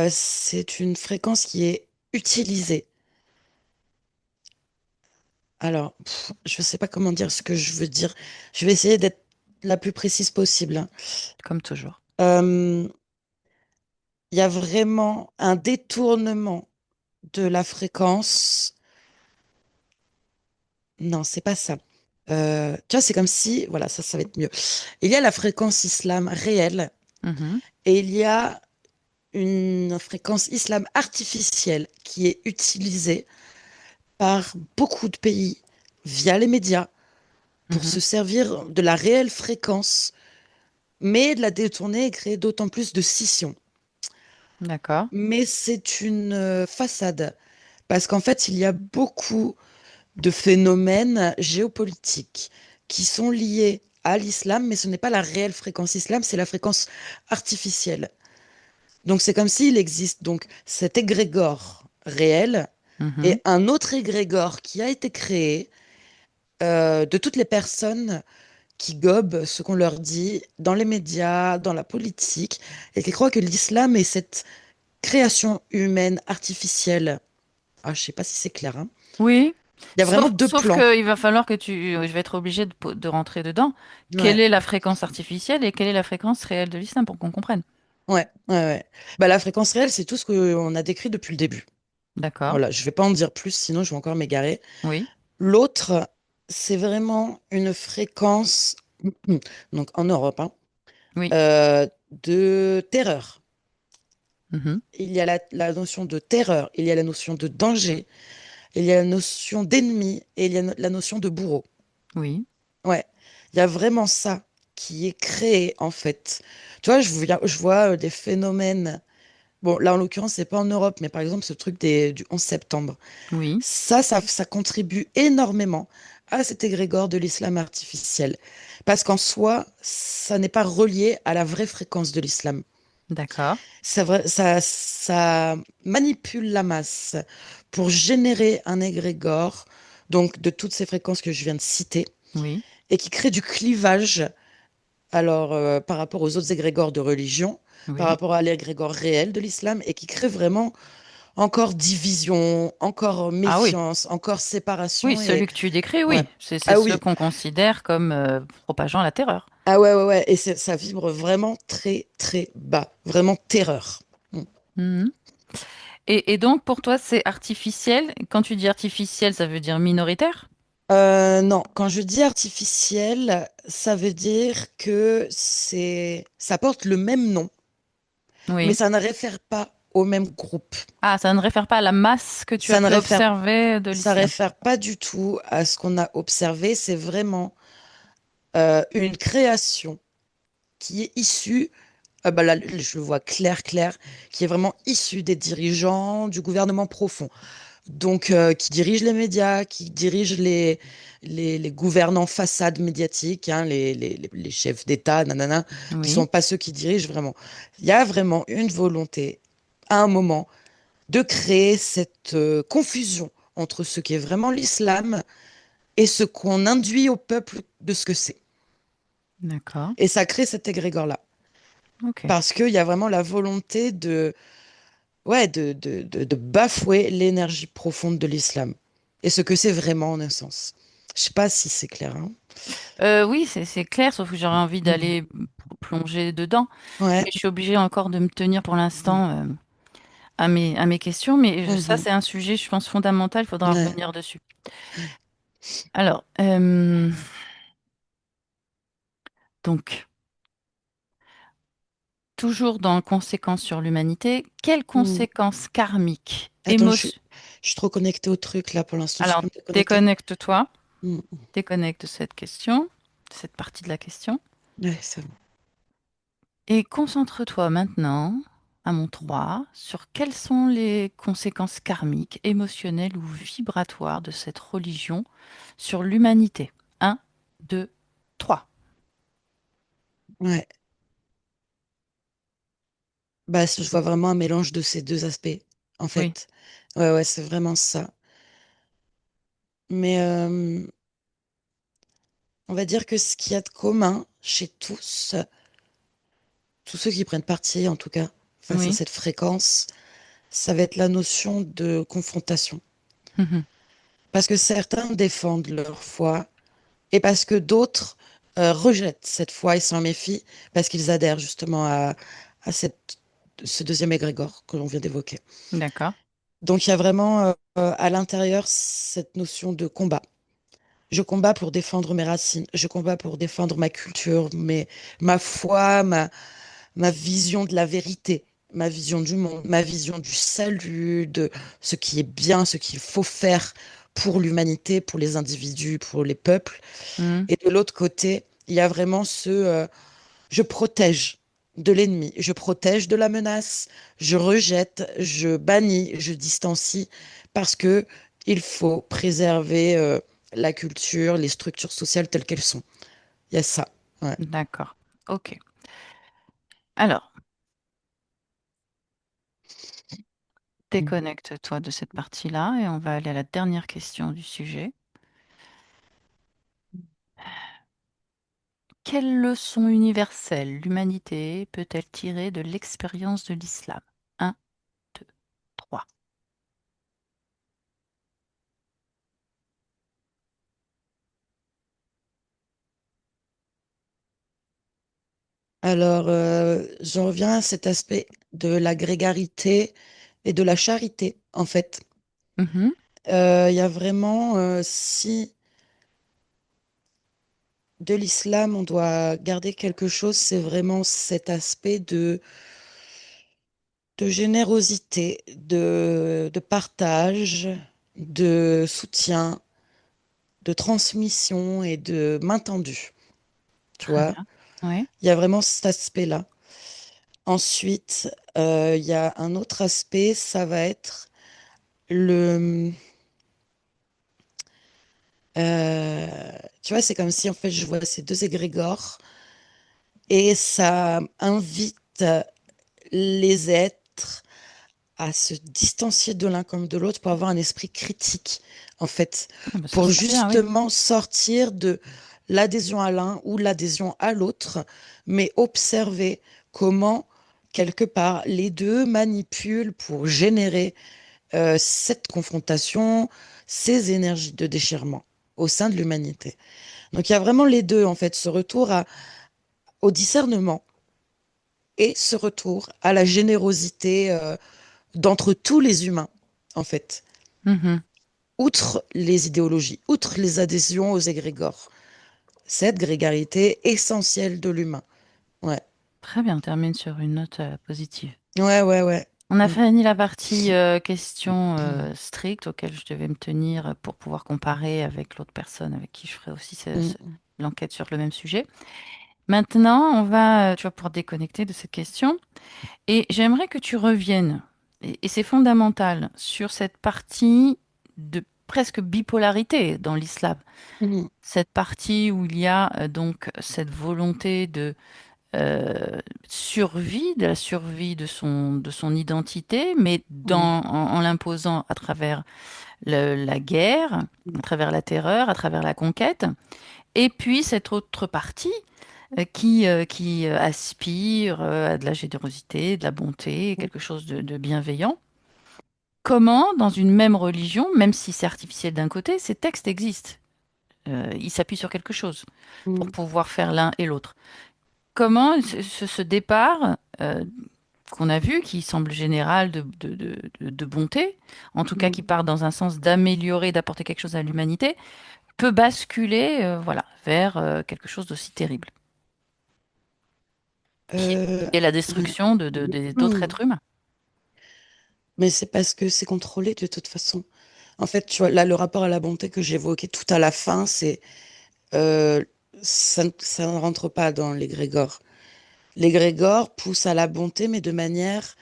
Speaker 2: c'est une fréquence qui est utilisée. Alors, je ne sais pas comment dire ce que je veux dire. Je vais essayer d'être la plus précise possible, hein.
Speaker 1: Comme toujours.
Speaker 2: Euh, Il y a vraiment un détournement de la fréquence. Non, c'est pas ça. Tu vois, c'est comme si, voilà, ça va être mieux. Il y a la fréquence islam réelle
Speaker 1: Mhm,
Speaker 2: et il y a une fréquence islam artificielle qui est utilisée par beaucoup de pays via les médias pour
Speaker 1: mhm.
Speaker 2: se servir de la réelle fréquence, mais de la détourner et créer d'autant plus de scission.
Speaker 1: D'accord.
Speaker 2: Mais c'est une façade, parce qu'en fait, il y a beaucoup de phénomènes géopolitiques qui sont liés à l'islam, mais ce n'est pas la réelle fréquence islam, c'est la fréquence artificielle. Donc c'est comme s'il existe donc cet égrégore réel
Speaker 1: Mhm.
Speaker 2: et un autre égrégore qui a été créé de toutes les personnes qui gobent ce qu'on leur dit dans les médias, dans la politique, et qui croient que l'islam est cette création humaine artificielle. Ah, je sais pas si c'est clair, hein.
Speaker 1: Oui,
Speaker 2: Il y a vraiment deux
Speaker 1: sauf
Speaker 2: plans.
Speaker 1: qu'il va falloir que je vais être obligée de rentrer dedans. Quelle
Speaker 2: Ouais,
Speaker 1: est la fréquence artificielle et quelle est la fréquence réelle de l'islam pour qu'on comprenne?
Speaker 2: ouais. Bah, la fréquence réelle, c'est tout ce qu'on a décrit depuis le début.
Speaker 1: D'accord.
Speaker 2: Voilà, je vais pas en dire plus, sinon je vais encore m'égarer.
Speaker 1: Oui,
Speaker 2: L'autre, c'est vraiment une fréquence, donc en Europe, hein,
Speaker 1: oui.
Speaker 2: de terreur.
Speaker 1: Mhm.
Speaker 2: Il y a la notion de terreur, il y a la notion de danger, il y a la notion d'ennemi et il y a la notion de bourreau.
Speaker 1: Oui,
Speaker 2: Ouais, il y a vraiment ça qui est créé en fait. Tu vois, je vois des phénomènes. Bon, là en l'occurrence, c'est pas en Europe, mais par exemple, ce truc du 11 septembre.
Speaker 1: oui.
Speaker 2: Ça contribue énormément à cet égrégore de l'islam artificiel. Parce qu'en soi, ça n'est pas relié à la vraie fréquence de l'islam.
Speaker 1: D'accord.
Speaker 2: Ça manipule la masse pour générer un égrégore, donc de toutes ces fréquences que je viens de citer,
Speaker 1: Oui,
Speaker 2: et qui crée du clivage, alors par rapport aux autres égrégores de religion, par
Speaker 1: oui.
Speaker 2: rapport à l'égrégore réel de l'islam, et qui crée vraiment encore division, encore
Speaker 1: Ah oui.
Speaker 2: méfiance, encore
Speaker 1: Oui,
Speaker 2: séparation, et
Speaker 1: celui que tu décris,
Speaker 2: ouais.
Speaker 1: oui. C'est
Speaker 2: Ah
Speaker 1: ceux
Speaker 2: oui,
Speaker 1: qu'on considère comme propageant la terreur.
Speaker 2: ah ouais, et ça vibre vraiment très très bas, vraiment terreur. Mm.
Speaker 1: Mhm. Et donc, pour toi, c'est artificiel. Quand tu dis artificiel, ça veut dire minoritaire?
Speaker 2: Non, quand je dis artificiel, ça veut dire que ça porte le même nom, mais
Speaker 1: Oui.
Speaker 2: ça ne réfère pas au même groupe.
Speaker 1: Ah, ça ne réfère pas à la masse que tu as
Speaker 2: Ça ne
Speaker 1: pu
Speaker 2: réfère,
Speaker 1: observer de
Speaker 2: ça
Speaker 1: l'islam.
Speaker 2: réfère pas du tout à ce qu'on a observé. C'est vraiment une création qui est issue, bah là, je le vois clair, qui est vraiment issue des dirigeants du gouvernement profond. Donc, qui dirige les médias, qui dirige les gouvernants façades médiatiques, hein, les chefs d'État, nanana, qui
Speaker 1: Oui.
Speaker 2: sont pas ceux qui dirigent vraiment. Il y a vraiment une volonté, à un moment, de créer cette confusion entre ce qui est vraiment l'islam et ce qu'on induit au peuple de ce que c'est.
Speaker 1: D'accord.
Speaker 2: Et ça crée cet égrégore-là.
Speaker 1: Ok.
Speaker 2: Parce qu'il y a vraiment la volonté de bafouer l'énergie profonde de l'islam. Et ce que c'est vraiment en un sens. Je sais pas si c'est clair, hein.
Speaker 1: Oui, c'est clair, sauf que j'aurais envie
Speaker 2: Mhm.
Speaker 1: d'aller plonger dedans.
Speaker 2: Ouais.
Speaker 1: Mais je suis obligée encore de me tenir pour l'instant à mes questions. Mais ça,
Speaker 2: Mhm.
Speaker 1: c'est un sujet, je pense, fondamental. Il faudra
Speaker 2: Ouais.
Speaker 1: revenir dessus. Alors, donc, toujours dans conséquences sur l'humanité, quelles
Speaker 2: Mhm.
Speaker 1: conséquences karmiques,
Speaker 2: Attends, je suis trop connectée au truc là pour l'instant. Tu
Speaker 1: Alors,
Speaker 2: peux me déconnecter?
Speaker 1: déconnecte-toi,
Speaker 2: Mhm.
Speaker 1: déconnecte cette question, cette partie de la question,
Speaker 2: Ouais, c'est bon.
Speaker 1: et concentre-toi maintenant, à mon 3, sur quelles sont les conséquences karmiques, émotionnelles ou vibratoires de cette religion sur l'humanité. Un, 2, 3.
Speaker 2: Ouais. Bah, je vois vraiment un mélange de ces deux aspects, en
Speaker 1: Oui.
Speaker 2: fait. Ouais, c'est vraiment ça. Mais on va dire que ce qu'il y a de commun chez tous ceux qui prennent parti, en tout cas, face à
Speaker 1: Oui.
Speaker 2: cette fréquence, ça va être la notion de confrontation.
Speaker 1: Mhm.
Speaker 2: Parce que certains défendent leur foi et parce que d'autres rejettent cette foi et s'en méfient parce qu'ils adhèrent justement à ce deuxième égrégore que l'on vient d'évoquer.
Speaker 1: D'accord.
Speaker 2: Donc il y a vraiment à l'intérieur cette notion de combat. Je combats pour défendre mes racines, je combats pour défendre ma culture, ma foi, ma vision de la vérité, ma vision du monde, ma vision du salut, de ce qui est bien, ce qu'il faut faire pour l'humanité, pour les individus, pour les peuples.
Speaker 1: Mhm.
Speaker 2: Et de l'autre côté, il y a vraiment je protège de l'ennemi, je protège de la menace, je rejette, je bannis, je distancie parce que il faut préserver la culture, les structures sociales telles qu'elles sont. Il y a ça. Ouais.
Speaker 1: D'accord. Ok. Alors, déconnecte-toi de cette partie-là et on va aller à la dernière question du sujet. Quelle leçon universelle l'humanité peut-elle tirer de l'expérience de l'islam? Un, 2, 3.
Speaker 2: Alors, j'en reviens à cet aspect de la grégarité et de la charité, en fait.
Speaker 1: Mhm.
Speaker 2: Il y a vraiment, si de l'islam, on doit garder quelque chose, c'est vraiment cet aspect de générosité, de partage, de soutien, de transmission et de main tendue. Tu
Speaker 1: Très
Speaker 2: vois,
Speaker 1: bien. Oui.
Speaker 2: il y a vraiment cet aspect-là. Ensuite, il y a un autre aspect, ça va être le... tu vois, c'est comme si en fait je vois ces deux égrégores et ça invite les êtres à se distancier de l'un comme de l'autre pour avoir un esprit critique, en fait,
Speaker 1: Ah bah, ça
Speaker 2: pour
Speaker 1: c'est très bien, oui.
Speaker 2: justement sortir de l'adhésion à l'un ou l'adhésion à l'autre, mais observer comment, quelque part, les deux manipulent pour générer cette confrontation, ces énergies de déchirement au sein de l'humanité. Donc il y a vraiment les deux, en fait, ce retour au discernement et ce retour à la générosité d'entre tous les humains, en fait,
Speaker 1: Mhm.
Speaker 2: outre les idéologies, outre les adhésions aux égrégores. Cette grégarité essentielle de l'humain. Ouais,
Speaker 1: Très bien, on termine sur une note positive.
Speaker 2: ouais, ouais, ouais.
Speaker 1: On a
Speaker 2: Mm.
Speaker 1: fini la partie questions strictes auxquelles je devais me tenir pour pouvoir comparer avec l'autre personne avec qui je ferai aussi
Speaker 2: Mm.
Speaker 1: l'enquête sur le même sujet. Maintenant, tu vas pouvoir déconnecter de cette question et j'aimerais que tu reviennes, et c'est fondamental, sur cette partie de presque bipolarité dans l'islam.
Speaker 2: Mm.
Speaker 1: Cette partie où il y a donc cette volonté de survie, de la survie de son identité, mais
Speaker 2: Mm.
Speaker 1: en l'imposant à travers la guerre,
Speaker 2: Mm.
Speaker 1: à travers la terreur, à travers la conquête. Et puis cette autre partie qui aspire à de la générosité, de la bonté, quelque chose de bienveillant. Comment, dans une même religion, même si c'est artificiel d'un côté, ces textes existent. Ils s'appuient sur quelque chose pour
Speaker 2: Mm.
Speaker 1: pouvoir faire l'un et l'autre. Comment ce départ qu'on a vu, qui semble général de bonté, en tout cas qui
Speaker 2: Mm.
Speaker 1: part dans un sens d'améliorer, d'apporter quelque chose à l'humanité, peut basculer voilà, vers quelque chose d'aussi terrible, qui
Speaker 2: Euh,
Speaker 1: est la
Speaker 2: ouais.
Speaker 1: destruction d'autres
Speaker 2: Mm.
Speaker 1: êtres humains.
Speaker 2: Mais c'est parce que c'est contrôlé de toute façon. En fait, tu vois, là, le rapport à la bonté que j'évoquais tout à la fin, euh, ça ne rentre pas dans l'égrégore. L'égrégore pousse à la bonté, mais de manière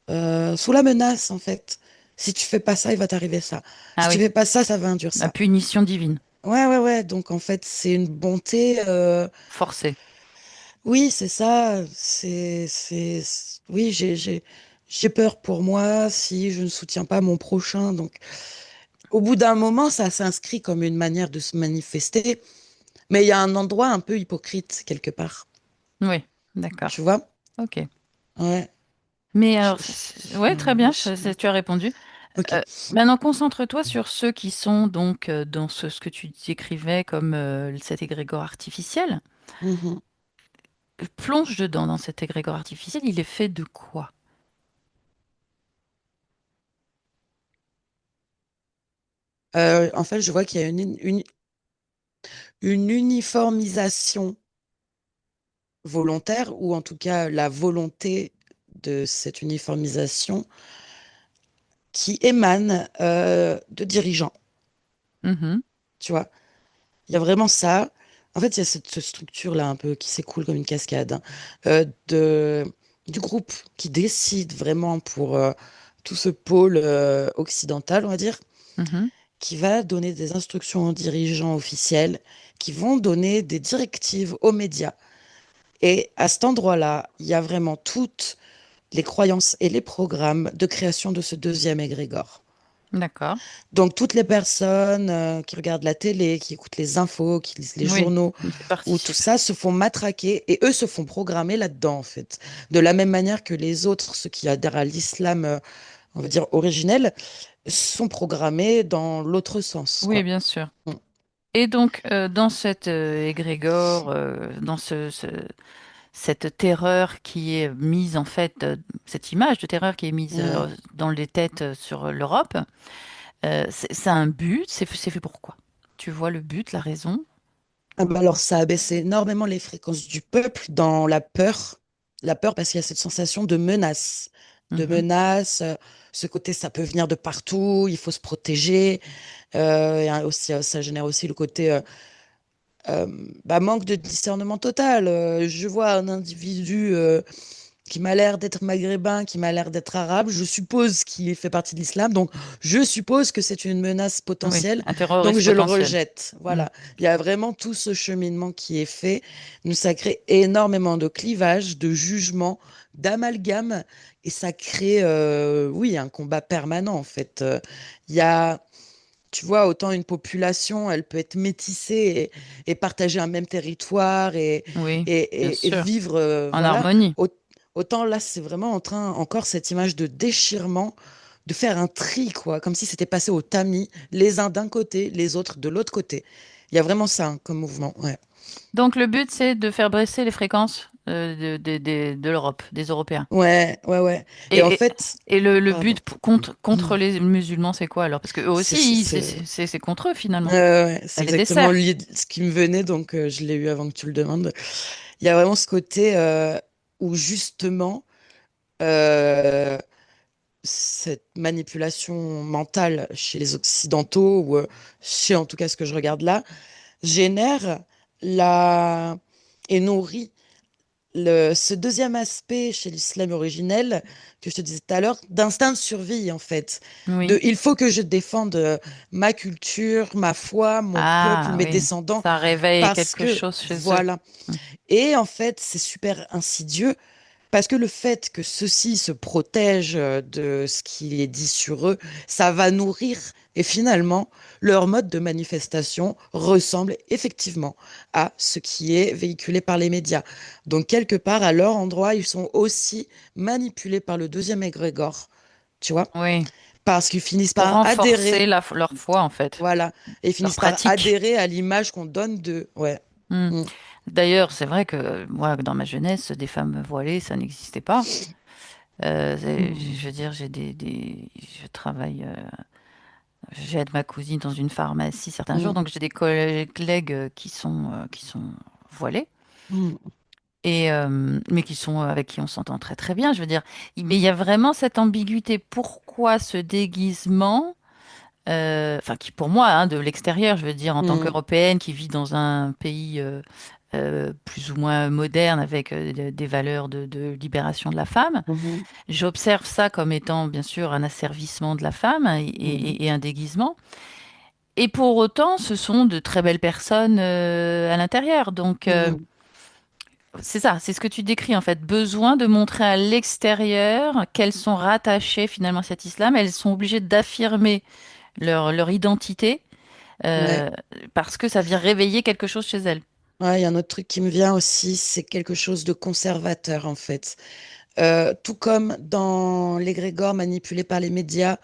Speaker 2: sous la menace, en fait. Si tu fais pas ça, il va t'arriver ça. Si
Speaker 1: Ah
Speaker 2: tu
Speaker 1: oui,
Speaker 2: fais pas ça, ça va induire
Speaker 1: la
Speaker 2: ça.
Speaker 1: punition divine,
Speaker 2: Ouais, ouais, ouais. Donc, en fait, c'est une bonté.
Speaker 1: forcée.
Speaker 2: Oui, c'est ça. Oui, j'ai peur pour moi si je ne soutiens pas mon prochain. Donc, au bout d'un moment, ça s'inscrit comme une manière de se manifester, mais il y a un endroit un peu hypocrite quelque part,
Speaker 1: Oui, d'accord.
Speaker 2: tu vois?
Speaker 1: Ok.
Speaker 2: Ouais.
Speaker 1: Mais alors, ouais, très bien, tu as répondu.
Speaker 2: Ok.
Speaker 1: Maintenant, concentre-toi sur ceux qui sont donc dans ce que tu décrivais comme cet égrégore artificiel.
Speaker 2: Mhm.
Speaker 1: Plonge dedans dans cet égrégore artificiel. Il est fait de quoi?
Speaker 2: En fait, je vois qu'il y a une uniformisation volontaire, ou en tout cas la volonté de cette uniformisation qui émane de dirigeants,
Speaker 1: Mhm,
Speaker 2: tu vois. Il y a vraiment ça. En fait, il y a cette structure-là un peu qui s'écoule comme une cascade, hein, du groupe qui décide vraiment pour tout ce pôle occidental, on va dire,
Speaker 1: mhm.
Speaker 2: qui va donner des instructions aux dirigeants officiels, qui vont donner des directives aux médias. Et à cet endroit-là, il y a vraiment toutes les croyances et les programmes de création de ce deuxième égrégore.
Speaker 1: D'accord.
Speaker 2: Donc, toutes les personnes qui regardent la télé, qui écoutent les infos, qui lisent les
Speaker 1: Oui,
Speaker 2: journaux,
Speaker 1: qui
Speaker 2: où tout
Speaker 1: participe.
Speaker 2: ça se font matraquer et eux se font programmer là-dedans, en fait. De la même manière que les autres, ceux qui adhèrent à l'islam, on va dire originel, sont programmés dans l'autre sens,
Speaker 1: Oui,
Speaker 2: quoi.
Speaker 1: bien sûr.
Speaker 2: Mm.
Speaker 1: Et donc, dans cet égrégore, dans cette terreur qui est mise en fait, cette image de terreur qui est mise
Speaker 2: Mm.
Speaker 1: dans les têtes sur l'Europe, c'est un but, c'est fait pourquoi? Tu vois le but, la raison?
Speaker 2: Ah bah alors, ça a baissé énormément les fréquences du peuple dans la peur. La peur parce qu'il y a cette sensation de menace. De
Speaker 1: Mhm,
Speaker 2: menace, ce côté, ça peut venir de partout, il faut se protéger. Et aussi, ça génère aussi le côté euh, manque de discernement total. Je vois un individu qui m'a l'air d'être maghrébin, qui m'a l'air d'être arabe. Je suppose qu'il fait partie de l'islam. Donc, je suppose que c'est une menace
Speaker 1: oui,
Speaker 2: potentielle.
Speaker 1: un
Speaker 2: Donc,
Speaker 1: terroriste
Speaker 2: je le
Speaker 1: potentiel.
Speaker 2: rejette.
Speaker 1: Mm.
Speaker 2: Voilà. Il y a vraiment tout ce cheminement qui est fait. Nous, ça crée énormément de clivages, de jugements, d'amalgames. Et ça crée, oui, un combat permanent, en fait. Il y a, tu vois, autant une population, elle peut être métissée et partager un même territoire
Speaker 1: Oui, bien
Speaker 2: et
Speaker 1: sûr,
Speaker 2: vivre,
Speaker 1: en
Speaker 2: voilà.
Speaker 1: harmonie.
Speaker 2: Autant là, c'est vraiment en train, encore cette image de déchirement, de faire un tri, quoi, comme si c'était passé au tamis, les uns d'un côté, les autres de l'autre côté. Il y a vraiment ça, hein, comme mouvement, ouais.
Speaker 1: Donc le but, c'est de faire baisser les fréquences de l'Europe, des Européens.
Speaker 2: Ouais, ouais, ouais. Et en
Speaker 1: Et, et,
Speaker 2: fait,
Speaker 1: et le
Speaker 2: pardon.
Speaker 1: but contre les musulmans, c'est quoi alors? Parce que eux
Speaker 2: C'est
Speaker 1: aussi,
Speaker 2: c'est-
Speaker 1: c'est contre eux finalement.
Speaker 2: ouais,
Speaker 1: Ça
Speaker 2: c'est
Speaker 1: les
Speaker 2: exactement
Speaker 1: dessert.
Speaker 2: ce qui me venait, donc je l'ai eu avant que tu le demandes. Il y a vraiment ce côté où justement, euh, cette manipulation mentale chez les Occidentaux, ou chez en tout cas ce que je regarde là, génère la... et nourrit ce deuxième aspect chez l'islam originel que je te disais tout à l'heure, d'instinct de survie en fait.
Speaker 1: Oui.
Speaker 2: Il faut que je défende ma culture, ma foi, mon peuple,
Speaker 1: Ah
Speaker 2: mes
Speaker 1: oui,
Speaker 2: descendants,
Speaker 1: ça réveille
Speaker 2: parce
Speaker 1: quelque
Speaker 2: que
Speaker 1: chose chez eux.
Speaker 2: voilà.
Speaker 1: Mm.
Speaker 2: Et en fait, c'est super insidieux parce que le fait que ceux-ci se protègent de ce qui est dit sur eux, ça va nourrir. Et finalement, leur mode de manifestation ressemble effectivement à ce qui est véhiculé par les médias. Donc, quelque part, à leur endroit, ils sont aussi manipulés par le deuxième égrégore, tu vois,
Speaker 1: Oui,
Speaker 2: parce qu'ils finissent
Speaker 1: pour
Speaker 2: par
Speaker 1: renforcer
Speaker 2: adhérer,
Speaker 1: leur foi en fait,
Speaker 2: voilà, et ils
Speaker 1: leur
Speaker 2: finissent par
Speaker 1: pratique.
Speaker 2: adhérer à l'image qu'on donne d'eux. Ouais.
Speaker 1: Mm.
Speaker 2: Mm.
Speaker 1: D'ailleurs, c'est vrai que moi, dans ma jeunesse, des femmes voilées, ça n'existait pas. Je veux dire, je travaille, j'aide ma cousine dans une pharmacie certains jours,
Speaker 2: Mm.
Speaker 1: donc j'ai des collègues qui sont voilés.
Speaker 2: Mm.
Speaker 1: Et, mais qui sont avec qui on s'entend très très bien. Je veux dire, mais il y a vraiment cette ambiguïté. Pourquoi ce déguisement, enfin qui pour moi, hein, de l'extérieur, je veux dire, en tant
Speaker 2: Mm.
Speaker 1: qu'Européenne qui vit dans un pays plus ou moins moderne avec des valeurs de libération de la femme,
Speaker 2: Mhm.
Speaker 1: j'observe ça comme étant bien sûr un asservissement de la femme
Speaker 2: Mhm.
Speaker 1: et un déguisement. Et pour autant, ce sont de très belles personnes à l'intérieur. Donc
Speaker 2: Mhm.
Speaker 1: c'est ça, c'est ce que tu décris en fait. Besoin de montrer à l'extérieur qu'elles sont rattachées finalement à cet islam. Elles sont obligées d'affirmer. leur identité,
Speaker 2: Ouais.
Speaker 1: euh, parce que ça vient réveiller quelque chose chez elles.
Speaker 2: Ouais, il y a un autre truc qui me vient aussi, c'est quelque chose de conservateur en fait. Tout comme dans l'égrégore manipulé par les médias,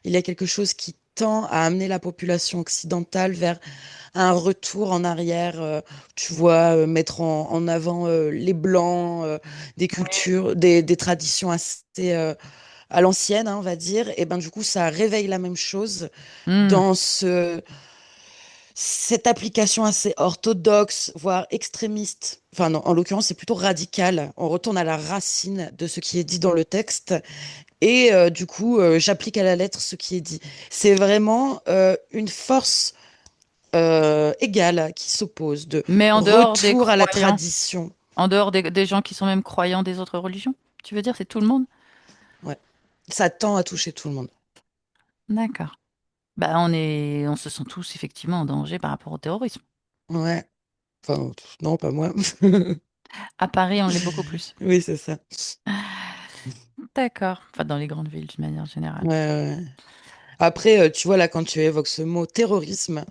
Speaker 2: il y a quelque chose qui tend à amener la population occidentale vers un retour en arrière, tu vois, mettre en avant les blancs, des cultures, des traditions assez à l'ancienne, hein, on va dire. Et ben du coup, ça réveille la même chose
Speaker 1: Hmm.
Speaker 2: dans cette application assez orthodoxe, voire extrémiste. Enfin non, en l'occurrence, c'est plutôt radical. On retourne à la racine de ce qui est dit dans le texte. Et du coup, j'applique à la lettre ce qui est dit. C'est vraiment une force égale qui s'oppose, de
Speaker 1: Mais en dehors des
Speaker 2: retour à la
Speaker 1: croyants,
Speaker 2: tradition.
Speaker 1: en dehors des gens qui sont même croyants des autres religions, tu veux dire, c'est tout le monde?
Speaker 2: Ouais. Ça tend à toucher tout le monde.
Speaker 1: D'accord. Bah, on se sent tous effectivement en danger par rapport au terrorisme.
Speaker 2: Ouais. Enfin, non, pas moi.
Speaker 1: À Paris, on l'est beaucoup plus.
Speaker 2: Oui, c'est ça.
Speaker 1: D'accord. Enfin, dans les grandes villes, de manière générale.
Speaker 2: Ouais, ouais. Après, tu vois, là, quand tu évoques ce mot terrorisme,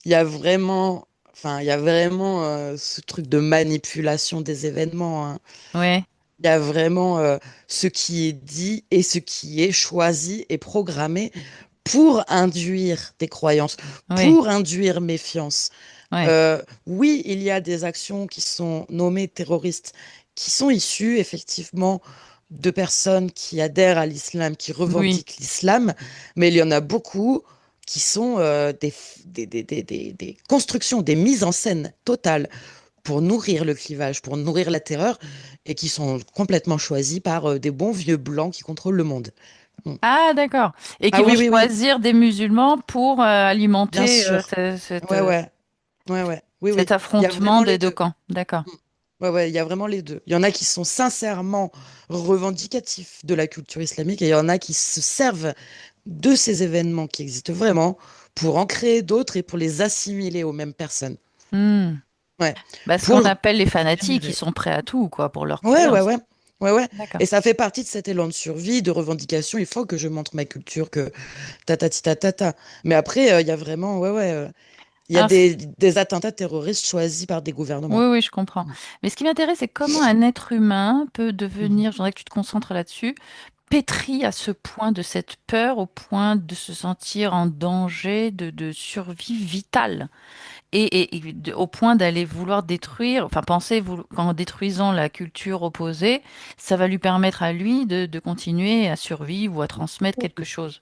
Speaker 2: il y a vraiment, enfin, il y a vraiment ce truc de manipulation des événements, hein.
Speaker 1: Oui,
Speaker 2: Il y a vraiment ce qui est dit et ce qui est choisi et programmé pour induire des croyances,
Speaker 1: oui,
Speaker 2: pour induire méfiance.
Speaker 1: oui,
Speaker 2: Oui, il y a des actions qui sont nommées terroristes, qui sont issues effectivement de personnes qui adhèrent à l'islam, qui
Speaker 1: oui.
Speaker 2: revendiquent l'islam, mais il y en a beaucoup qui sont des constructions, des mises en scène totales pour nourrir le clivage, pour nourrir la terreur, et qui sont complètement choisies par des bons vieux blancs qui contrôlent le monde. Mm.
Speaker 1: Ah, d'accord. Et qui
Speaker 2: Ah
Speaker 1: vont
Speaker 2: oui, oui, oui,
Speaker 1: choisir des musulmans pour
Speaker 2: bien
Speaker 1: alimenter
Speaker 2: sûr. Ouais, ouais, ouais, ouais. Oui,
Speaker 1: cet
Speaker 2: oui. Il y a
Speaker 1: affrontement
Speaker 2: vraiment
Speaker 1: des
Speaker 2: les
Speaker 1: deux
Speaker 2: deux.
Speaker 1: camps. D'accord.
Speaker 2: Mm. Ouais, ouais, il y a vraiment les deux. Il y en a qui sont sincèrement revendicatifs de la culture islamique et il y en a qui se servent de ces événements qui existent vraiment pour en créer d'autres et pour les assimiler aux mêmes personnes.
Speaker 1: Hmm.
Speaker 2: Ouais.
Speaker 1: Bah, ce qu'on
Speaker 2: Pour
Speaker 1: appelle les
Speaker 2: bien
Speaker 1: fanatiques, ils
Speaker 2: vivre.
Speaker 1: sont prêts à tout, quoi, pour leur
Speaker 2: Ouais, ouais,
Speaker 1: croyance.
Speaker 2: ouais. Ouais, ouais.
Speaker 1: D'accord.
Speaker 2: Et ça fait partie de cet élan de survie, de revendication. Il faut que je montre ma culture, que tatati tatata. Mais après, il y a vraiment, ouais, ouais. Il y a
Speaker 1: Un f-
Speaker 2: des attentats terroristes choisis par des gouvernements.
Speaker 1: Oui, oui, je comprends. Mais ce qui m'intéresse, c'est comment un être humain peut
Speaker 2: Mhm.
Speaker 1: devenir, je voudrais que tu te concentres là-dessus, pétri à ce point de cette peur, au point de se sentir en danger de survie vitale. Au point d'aller vouloir détruire, enfin penser qu'en détruisant la culture opposée, ça va lui permettre à lui de continuer à survivre ou à transmettre quelque chose.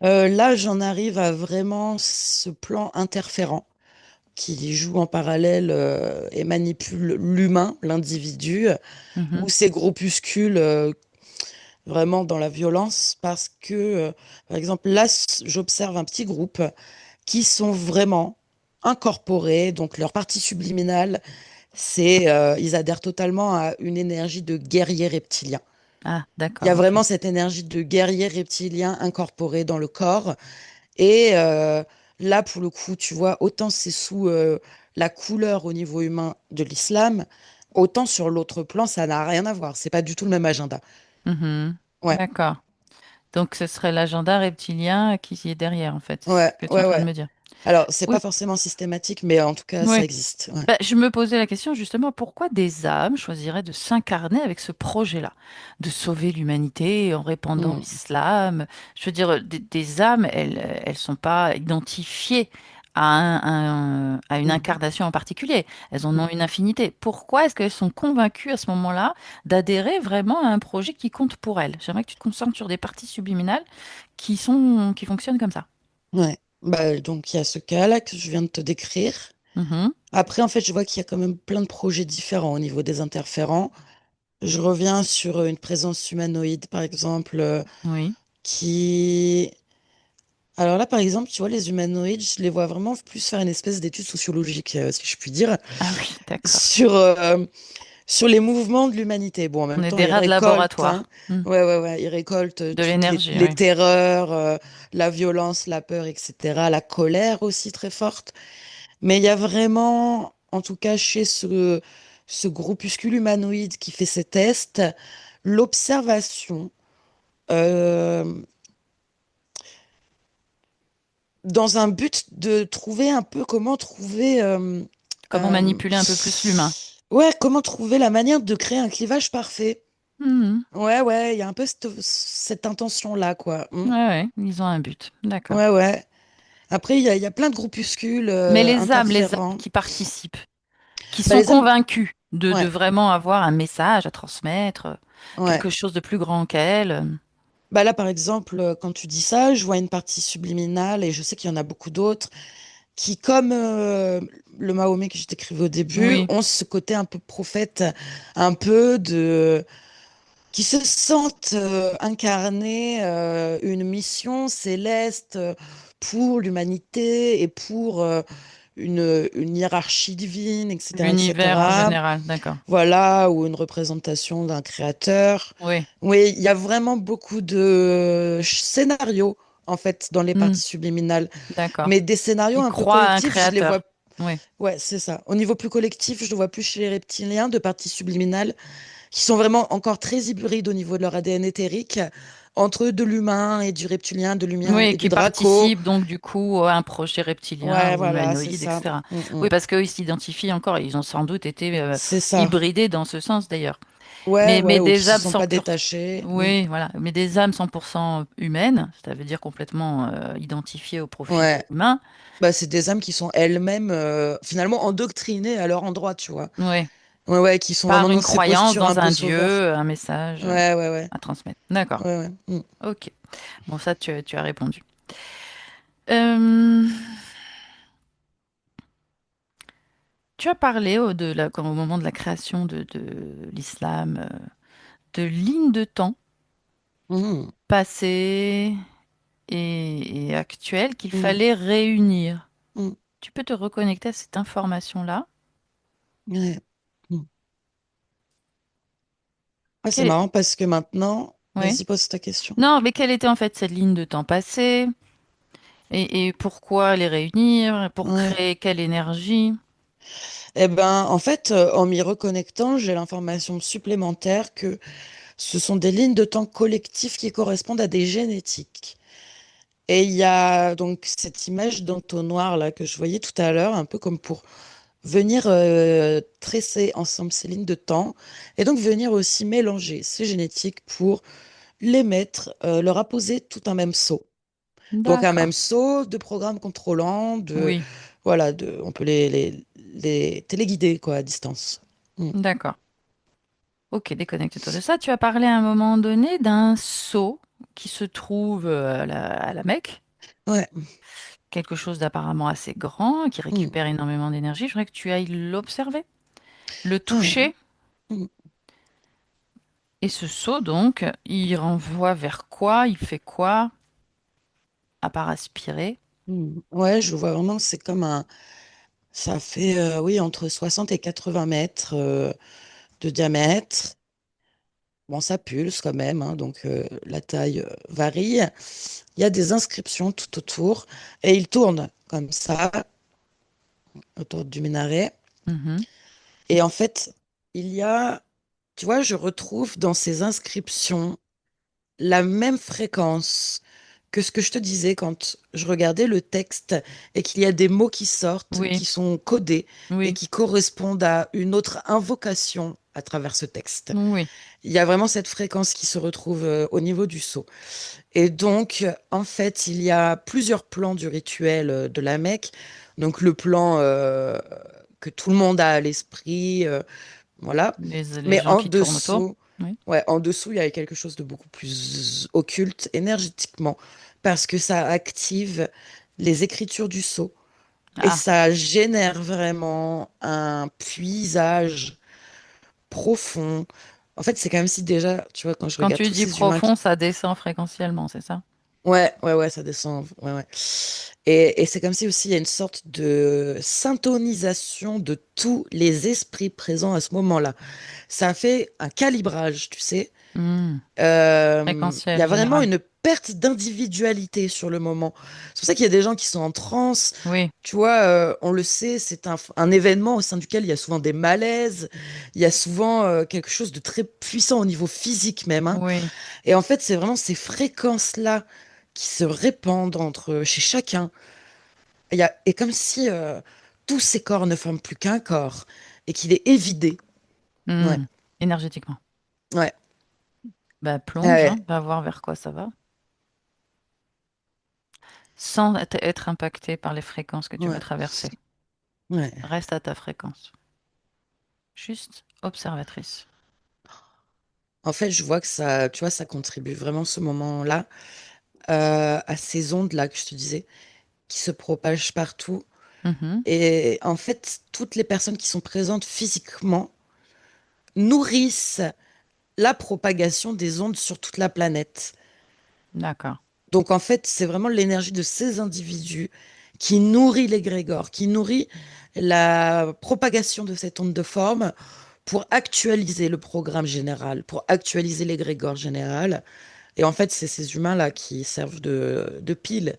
Speaker 2: Là, j'en arrive à vraiment ce plan interférent qui joue en parallèle et manipule l'humain, l'individu, ou
Speaker 1: Mhm.
Speaker 2: ces groupuscules vraiment dans la violence, parce que, par exemple, là, j'observe un petit groupe qui sont vraiment incorporés, donc leur partie subliminale, c'est ils adhèrent totalement à une énergie de guerrier reptilien.
Speaker 1: Ah,
Speaker 2: Il y a
Speaker 1: d'accord, ok.
Speaker 2: vraiment cette énergie de guerrier reptilien incorporée dans le corps. Et là, pour le coup, tu vois, autant c'est sous la couleur au niveau humain de l'islam, autant sur l'autre plan, ça n'a rien à voir. C'est pas du tout le même agenda.
Speaker 1: Mhm.
Speaker 2: Ouais,
Speaker 1: D'accord. Donc ce serait l'agenda reptilien qui est derrière, en fait, c'est ce
Speaker 2: ouais,
Speaker 1: que tu es en
Speaker 2: ouais,
Speaker 1: train de
Speaker 2: ouais.
Speaker 1: me dire.
Speaker 2: Alors, c'est pas
Speaker 1: Oui,
Speaker 2: forcément systématique, mais en tout cas, ça
Speaker 1: oui.
Speaker 2: existe. Ouais.
Speaker 1: Bah, je me posais la question justement, pourquoi des âmes choisiraient de s'incarner avec ce projet-là, de sauver l'humanité en répandant
Speaker 2: Mm.
Speaker 1: l'islam? Je veux dire, des âmes, elles sont pas identifiées à, à une
Speaker 2: Mhm.
Speaker 1: incarnation en particulier. Elles en ont une infinité. Pourquoi est-ce qu'elles sont convaincues à ce moment-là d'adhérer vraiment à un projet qui compte pour elles? J'aimerais que tu te concentres sur des parties subliminales qui fonctionnent comme ça.
Speaker 2: Ouais. Bah, donc, il y a ce cas-là que je viens de te décrire.
Speaker 1: Mhm.
Speaker 2: Après, en fait, je vois qu'il y a quand même plein de projets différents au niveau des interférents. Je reviens sur une présence humanoïde, par exemple,
Speaker 1: Oui.
Speaker 2: qui... Alors là, par exemple, tu vois, les humanoïdes, je les vois vraiment plus faire une espèce d'étude sociologique, si je puis dire,
Speaker 1: Ah oui, d'accord.
Speaker 2: sur, sur les mouvements de l'humanité. Bon, en
Speaker 1: On
Speaker 2: même
Speaker 1: est
Speaker 2: temps,
Speaker 1: des
Speaker 2: ils
Speaker 1: rats de
Speaker 2: récoltent, hein.
Speaker 1: laboratoire. Hmm.
Speaker 2: Ouais, ouais, ouais, ils récoltent
Speaker 1: De
Speaker 2: toutes
Speaker 1: l'énergie,
Speaker 2: les
Speaker 1: oui.
Speaker 2: terreurs, la violence, la peur, etc., la colère aussi très forte. Mais il y a vraiment, en tout cas chez ce groupuscule humanoïde qui fait ces tests, l'observation, euh, dans un but de trouver un peu comment trouver,
Speaker 1: Comment
Speaker 2: euh,
Speaker 1: manipuler un peu plus l'humain.
Speaker 2: ouais, comment trouver la manière de créer un clivage parfait.
Speaker 1: Mhm.
Speaker 2: Ouais, ouais, il y a un peu cette intention-là, quoi.
Speaker 1: Ouais, ouais, ils ont un but. D'accord.
Speaker 2: Ouais, ouais. Après, il y a plein de groupuscules
Speaker 1: Mais les âmes
Speaker 2: interférents.
Speaker 1: qui participent, qui
Speaker 2: Bah,
Speaker 1: sont
Speaker 2: les hommes,
Speaker 1: convaincus de
Speaker 2: ouais,
Speaker 1: vraiment avoir un message à transmettre,
Speaker 2: ouais.
Speaker 1: quelque chose de plus grand qu'elles.
Speaker 2: Bah là, par exemple, quand tu dis ça, je vois une partie subliminale et je sais qu'il y en a beaucoup d'autres qui, comme le Mahomet que je décrivais au début,
Speaker 1: Oui,
Speaker 2: ont ce côté un peu prophète, un peu de qui se sentent incarner une mission céleste pour l'humanité et pour une hiérarchie divine, etc.,
Speaker 1: l'univers en
Speaker 2: etc.
Speaker 1: général, d'accord.
Speaker 2: Voilà, ou une représentation d'un créateur.
Speaker 1: Oui,
Speaker 2: Oui, il y a vraiment beaucoup de scénarios, en fait, dans les
Speaker 1: hmm,
Speaker 2: parties subliminales.
Speaker 1: d'accord.
Speaker 2: Mais des scénarios
Speaker 1: Ils
Speaker 2: un peu
Speaker 1: croient à un
Speaker 2: collectifs, je les vois.
Speaker 1: créateur. Oui,
Speaker 2: Ouais, c'est ça. Au niveau plus collectif, je le vois plus chez les reptiliens de parties subliminales qui sont vraiment encore très hybrides au niveau de leur ADN éthérique, entre de l'humain et du reptilien, de l'humain
Speaker 1: oui,
Speaker 2: et du
Speaker 1: qui
Speaker 2: draco.
Speaker 1: participent donc du coup à un projet reptilien
Speaker 2: Ouais,
Speaker 1: ou
Speaker 2: voilà, c'est
Speaker 1: humanoïde,
Speaker 2: ça.
Speaker 1: etc. Oui,
Speaker 2: Mm.
Speaker 1: parce qu'eux, ils s'identifient encore, ils ont sans doute été
Speaker 2: C'est ça.
Speaker 1: hybridés dans ce sens d'ailleurs.
Speaker 2: Ouais,
Speaker 1: Mais
Speaker 2: ouais, ou qui
Speaker 1: des
Speaker 2: se
Speaker 1: âmes
Speaker 2: sont pas
Speaker 1: 100%,
Speaker 2: détachés.
Speaker 1: oui, voilà, mais des âmes 100% humaines, ça veut dire complètement identifiées au profil
Speaker 2: Ouais.
Speaker 1: humain.
Speaker 2: Bah, c'est des âmes qui sont elles-mêmes finalement endoctrinées à leur endroit, tu vois.
Speaker 1: Oui,
Speaker 2: Ouais, ouais, qui sont
Speaker 1: par
Speaker 2: vraiment
Speaker 1: une
Speaker 2: dans ces
Speaker 1: croyance
Speaker 2: postures un
Speaker 1: dans
Speaker 2: peu
Speaker 1: un
Speaker 2: sauveurs.
Speaker 1: dieu, un message
Speaker 2: Ouais, ouais, ouais.
Speaker 1: à transmettre. D'accord.
Speaker 2: Ouais, ouais.
Speaker 1: Ok. Bon, ça, tu as répondu. Euh, Tu as parlé au moment de la création de l'islam, de lignes de temps
Speaker 2: Mm,
Speaker 1: passées et actuelles qu'il
Speaker 2: mm,
Speaker 1: fallait réunir.
Speaker 2: mm.
Speaker 1: Tu peux te reconnecter à cette information-là?
Speaker 2: Ouais. Mm. Ah, c'est
Speaker 1: Quelle est-
Speaker 2: marrant parce que maintenant,
Speaker 1: Oui.
Speaker 2: vas-y, pose ta question.
Speaker 1: Non, mais quelle était en fait cette ligne de temps passée? Et pourquoi les réunir? Pour
Speaker 2: Ouais.
Speaker 1: créer quelle énergie?
Speaker 2: Eh ben, en fait, en m'y reconnectant, j'ai l'information supplémentaire que ce sont des lignes de temps collectives qui correspondent à des génétiques. Et il y a donc cette image d'entonnoir là que je voyais tout à l'heure, un peu comme pour venir tresser ensemble ces lignes de temps et donc venir aussi mélanger ces génétiques pour les mettre, leur apposer tout un même seau. Donc un
Speaker 1: D'accord.
Speaker 2: même seau de programmes contrôlants,
Speaker 1: Oui,
Speaker 2: voilà, on peut les téléguider quoi à distance. Mm.
Speaker 1: d'accord. Ok, déconnecte-toi de ça. Tu as parlé à un moment donné d'un sceau qui se trouve à la Mecque,
Speaker 2: Ouais.
Speaker 1: quelque chose d'apparemment assez grand, qui
Speaker 2: Mm.
Speaker 1: récupère énormément d'énergie. Je voudrais que tu ailles l'observer, le
Speaker 2: Ouais.
Speaker 1: toucher.
Speaker 2: Mm.
Speaker 1: Et ce sceau, donc, il renvoie vers quoi? Il fait quoi? À part aspirer.
Speaker 2: Ouais, je le vois vraiment, c'est comme un. Ça fait, oui, entre 60 et 80 mètres de diamètre. Bon, ça pulse quand même, hein, donc la taille varie. Il y a des inscriptions tout autour et il tourne comme ça autour du minaret.
Speaker 1: Mhm.
Speaker 2: Et en fait, il y a, tu vois, je retrouve dans ces inscriptions la même fréquence que ce que je te disais quand je regardais le texte et qu'il y a des mots qui sortent,
Speaker 1: Oui,
Speaker 2: qui sont codés et
Speaker 1: oui,
Speaker 2: qui correspondent à une autre invocation à travers ce texte.
Speaker 1: oui.
Speaker 2: Il y a vraiment cette fréquence qui se retrouve au niveau du sceau. Et donc, en fait, il y a plusieurs plans du rituel de la Mecque. Donc, le plan que tout le monde a à l'esprit, voilà.
Speaker 1: Les
Speaker 2: Mais
Speaker 1: gens qui tournent autour. Oui.
Speaker 2: en dessous, il y a quelque chose de beaucoup plus occulte énergétiquement, parce que ça active les écritures du sceau et
Speaker 1: Ah,
Speaker 2: ça génère vraiment un puisage profond. En fait, c'est comme si déjà, tu vois, quand je
Speaker 1: quand
Speaker 2: regarde
Speaker 1: tu
Speaker 2: tous
Speaker 1: dis
Speaker 2: ces humains
Speaker 1: profond, ça descend fréquentiellement, c'est ça?
Speaker 2: Ouais, ouais, ouais, ça descend. Ouais, ouais. Et c'est comme si aussi il y a une sorte de syntonisation de tous les esprits présents à ce moment-là. Ça fait un calibrage, tu sais.
Speaker 1: Hmm.
Speaker 2: Il y
Speaker 1: Fréquentiel
Speaker 2: a vraiment
Speaker 1: général.
Speaker 2: une perte d'individualité sur le moment. C'est pour ça qu'il y a des gens qui sont en transe.
Speaker 1: Oui,
Speaker 2: Tu vois, on le sait, c'est un événement au sein duquel il y a souvent des malaises. Il y a souvent quelque chose de très puissant au niveau physique même, hein.
Speaker 1: oui.
Speaker 2: Et en fait, c'est vraiment ces fréquences-là qui se répandent chez chacun. et comme si tous ces corps ne forment plus qu'un corps et qu'il est évidé. Ouais,
Speaker 1: Hmm. Énergétiquement.
Speaker 2: ouais,
Speaker 1: Bah, plonge,
Speaker 2: ouais,
Speaker 1: hein, va voir vers quoi ça va. Sans être impacté par les fréquences que tu vas
Speaker 2: ouais,
Speaker 1: traverser.
Speaker 2: ouais.
Speaker 1: Reste à ta fréquence. Juste observatrice.
Speaker 2: En fait, je vois que ça, tu vois, ça contribue vraiment ce moment-là à ces ondes-là que je te disais, qui se propagent partout.
Speaker 1: Mhm.
Speaker 2: Et en fait, toutes les personnes qui sont présentes physiquement nourrissent la propagation des ondes sur toute la planète.
Speaker 1: D'accord.
Speaker 2: Donc en fait, c'est vraiment l'énergie de ces individus qui nourrit l'égrégore, qui nourrit la propagation de cette onde de forme pour actualiser le programme général, pour actualiser l'égrégore général. Et en fait, c'est ces humains-là qui servent de pile,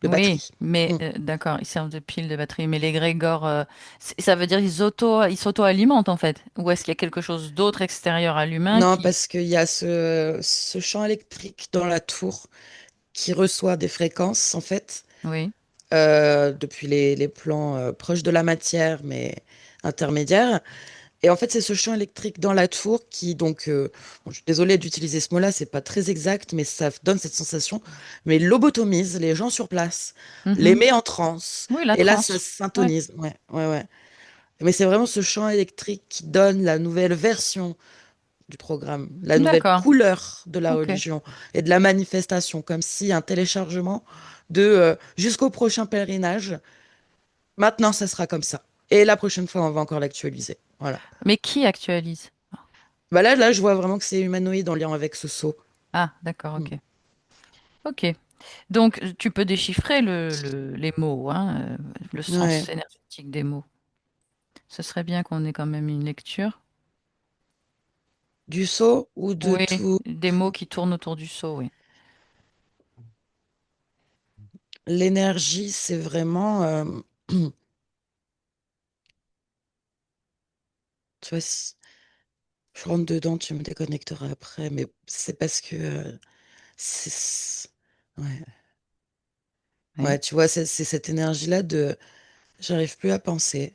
Speaker 2: de
Speaker 1: Oui,
Speaker 2: batterie.
Speaker 1: mais
Speaker 2: Mm.
Speaker 1: d'accord, ils servent de pile de batterie. Mais les grégores, ça veut dire ils s'auto-alimentent en fait. Ou est-ce qu'il y a quelque chose d'autre extérieur à l'humain
Speaker 2: Non,
Speaker 1: qui...
Speaker 2: parce qu'il y a ce champ électrique dans la tour qui reçoit des fréquences, en fait,
Speaker 1: Oui.
Speaker 2: depuis les plans proches de la matière, mais intermédiaires. Et en fait, c'est ce champ électrique dans la tour qui, donc, bon, je suis désolée d'utiliser ce mot-là, c'est pas très exact, mais ça donne cette sensation, mais lobotomise les gens sur place, les
Speaker 1: Mhm.
Speaker 2: met en transe,
Speaker 1: Oui, la
Speaker 2: et là, ça
Speaker 1: transe. Ouais.
Speaker 2: s'intonise. Ouais, ouais, ouais. Mais c'est vraiment ce champ électrique qui donne la nouvelle version du programme, la nouvelle
Speaker 1: D'accord.
Speaker 2: couleur de la
Speaker 1: Ok.
Speaker 2: religion et de la manifestation, comme si un téléchargement de jusqu'au prochain pèlerinage, maintenant, ça sera comme ça. Et la prochaine fois, on va encore l'actualiser. Voilà.
Speaker 1: Mais qui actualise?
Speaker 2: Bah là, je vois vraiment que c'est humanoïde en lien avec ce saut.
Speaker 1: Ah, d'accord,
Speaker 2: Mm.
Speaker 1: ok. Ok. Donc, tu peux déchiffrer les mots, hein, le
Speaker 2: Ouais.
Speaker 1: sens énergétique des mots. Ce serait bien qu'on ait quand même une lecture.
Speaker 2: Du saut ou de
Speaker 1: Oui,
Speaker 2: tout.
Speaker 1: des mots qui tournent autour du sceau, oui.
Speaker 2: L'énergie, c'est vraiment. Tu vois, si je rentre dedans, tu me déconnecteras après, mais c'est parce que. Ouais.
Speaker 1: Oui.
Speaker 2: Ouais, tu vois, c'est cette énergie-là de. J'arrive plus à penser.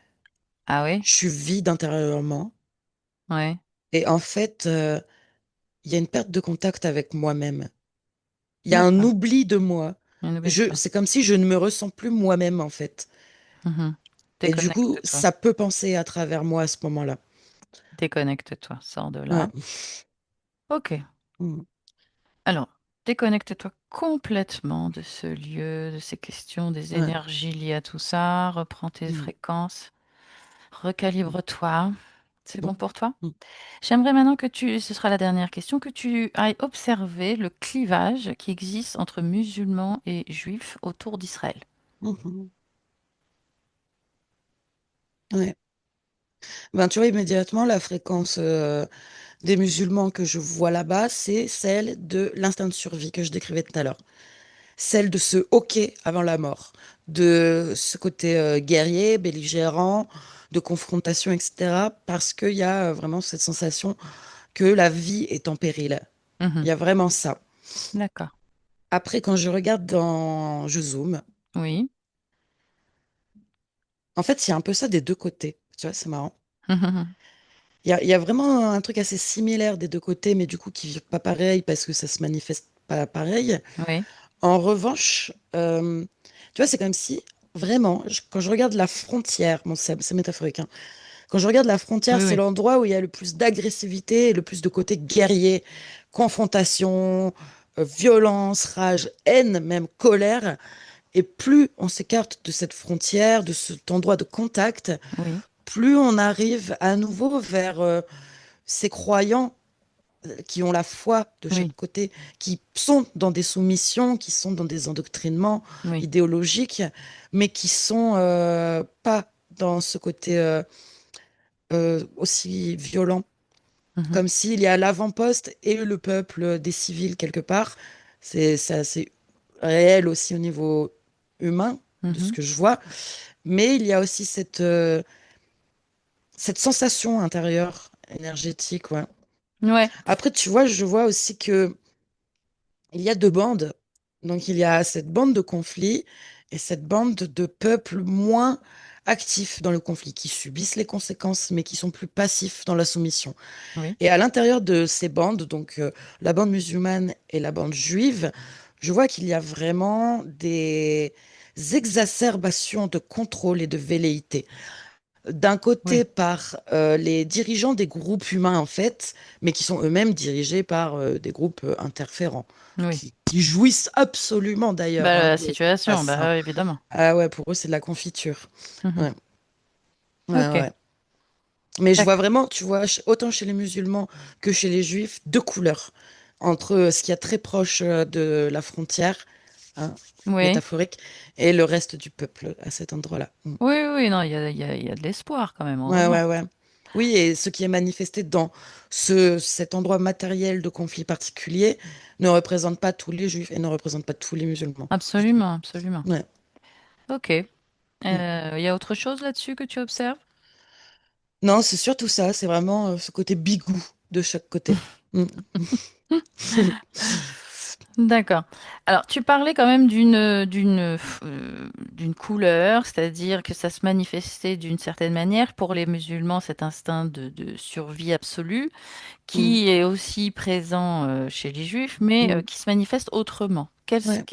Speaker 1: Ah oui?
Speaker 2: Je suis vide intérieurement.
Speaker 1: Ouais.
Speaker 2: Et en fait, il y a une perte de contact avec moi-même. Il y a un
Speaker 1: D'accord.
Speaker 2: oubli de moi.
Speaker 1: Une oublie de toi.
Speaker 2: C'est comme si je ne me ressens plus moi-même, en fait.
Speaker 1: Mhm.
Speaker 2: Et du coup,
Speaker 1: Déconnecte-toi.
Speaker 2: ça peut penser à travers moi à ce moment-là.
Speaker 1: Déconnecte-toi. Sors de
Speaker 2: Ouais.
Speaker 1: là. Ok.
Speaker 2: Mm.
Speaker 1: Alors, déconnecte-toi complètement de ce lieu, de ces questions, des
Speaker 2: Ouais.
Speaker 1: énergies liées à tout ça. Reprends tes
Speaker 2: Mm.
Speaker 1: fréquences.
Speaker 2: Mm.
Speaker 1: Recalibre-toi. C'est
Speaker 2: Mm.
Speaker 1: bon pour toi?
Speaker 2: Mm.
Speaker 1: J'aimerais maintenant que ce sera la dernière question, que tu ailles observer le clivage qui existe entre musulmans et juifs autour d'Israël.
Speaker 2: Mhm. Ouais. Ben, tu vois, immédiatement, la fréquence des musulmans que je vois là-bas, c'est celle de l'instinct de survie que je décrivais tout à l'heure. Celle de ce hoquet avant la mort, de ce côté guerrier, belligérant, de confrontation, etc. Parce qu'il y a vraiment cette sensation que la vie est en péril. Il
Speaker 1: Mhm.
Speaker 2: y a vraiment ça.
Speaker 1: D'accord.
Speaker 2: Après, quand je regarde dans... Je zoome.
Speaker 1: Oui.
Speaker 2: En fait, il y a un peu ça des deux côtés. Tu vois, c'est marrant.
Speaker 1: Mhm.
Speaker 2: Il y a vraiment un truc assez similaire des deux côtés, mais du coup qui vit pas pareil parce que ça se manifeste pas pareil.
Speaker 1: Oui.
Speaker 2: En revanche, tu vois, c'est comme si, vraiment, quand je regarde la frontière, bon, c'est métaphorique, hein. Quand je regarde la frontière,
Speaker 1: Oui,
Speaker 2: c'est
Speaker 1: oui.
Speaker 2: l'endroit où il y a le plus d'agressivité et le plus de côté guerrier, confrontation, violence, rage, haine, même colère. Et plus on s'écarte de cette frontière, de cet endroit de contact,
Speaker 1: Oui.
Speaker 2: plus on arrive à nouveau vers ces croyants qui ont la foi de
Speaker 1: Oui.
Speaker 2: chaque côté, qui sont dans des soumissions, qui sont dans des endoctrinements
Speaker 1: Oui.
Speaker 2: idéologiques, mais qui sont pas dans ce côté aussi violent,
Speaker 1: Mhm.
Speaker 2: comme s'il y a l'avant-poste et le peuple des civils quelque part. C'est assez réel aussi au niveau humain de ce
Speaker 1: Mhm.
Speaker 2: que je vois, mais il y a aussi cette sensation intérieure énergétique, ouais.
Speaker 1: Ouais.
Speaker 2: Après, tu vois, je vois aussi que il y a deux bandes. Donc, il y a cette bande de conflit et cette bande de peuples moins actifs dans le conflit, qui subissent les conséquences, mais qui sont plus passifs dans la soumission.
Speaker 1: Oui,
Speaker 2: Et à l'intérieur de ces bandes, donc la bande musulmane et la bande juive, je vois qu'il y a vraiment des exacerbations de contrôle et de velléité. D'un côté
Speaker 1: oui,
Speaker 2: par les dirigeants des groupes humains, en fait, mais qui sont eux-mêmes dirigés par des groupes interférents,
Speaker 1: oui.
Speaker 2: qui jouissent absolument d'ailleurs
Speaker 1: Bah,
Speaker 2: hein,
Speaker 1: la
Speaker 2: de ce qui se
Speaker 1: situation,
Speaker 2: passe. Hein.
Speaker 1: bah, évidemment.
Speaker 2: Ah ouais, pour eux, c'est de la confiture.
Speaker 1: Mhm.
Speaker 2: Ouais, ouais,
Speaker 1: Ok,
Speaker 2: ouais. Mais je vois
Speaker 1: d'accord.
Speaker 2: vraiment, tu vois, autant chez les musulmans que chez les juifs, deux couleurs. Entre ce qui est très proche de la frontière, hein,
Speaker 1: Oui,
Speaker 2: métaphorique, et le reste du peuple à cet endroit-là. Mm.
Speaker 1: oui, oui, non, il y a de l'espoir quand même,
Speaker 2: Ouais,
Speaker 1: heureusement.
Speaker 2: ouais, ouais. Oui, et ce qui est manifesté dans cet endroit matériel de conflit particulier ne représente pas tous les juifs et ne représente pas tous les musulmans, je trouve.
Speaker 1: Absolument, absolument.
Speaker 2: Ouais.
Speaker 1: Ok.
Speaker 2: Mm.
Speaker 1: Il y a autre chose là-dessus que tu observes?
Speaker 2: Non, c'est surtout ça, c'est vraiment ce côté bigou de chaque côté. Mm.
Speaker 1: D'accord. Alors, tu parlais quand même d'une couleur, c'est-à-dire que ça se manifestait d'une certaine manière pour les musulmans, cet instinct de survie absolue,
Speaker 2: Mm.
Speaker 1: qui est aussi présent chez les juifs, mais
Speaker 2: Mm.
Speaker 1: qui se manifeste autrement.
Speaker 2: Ouais.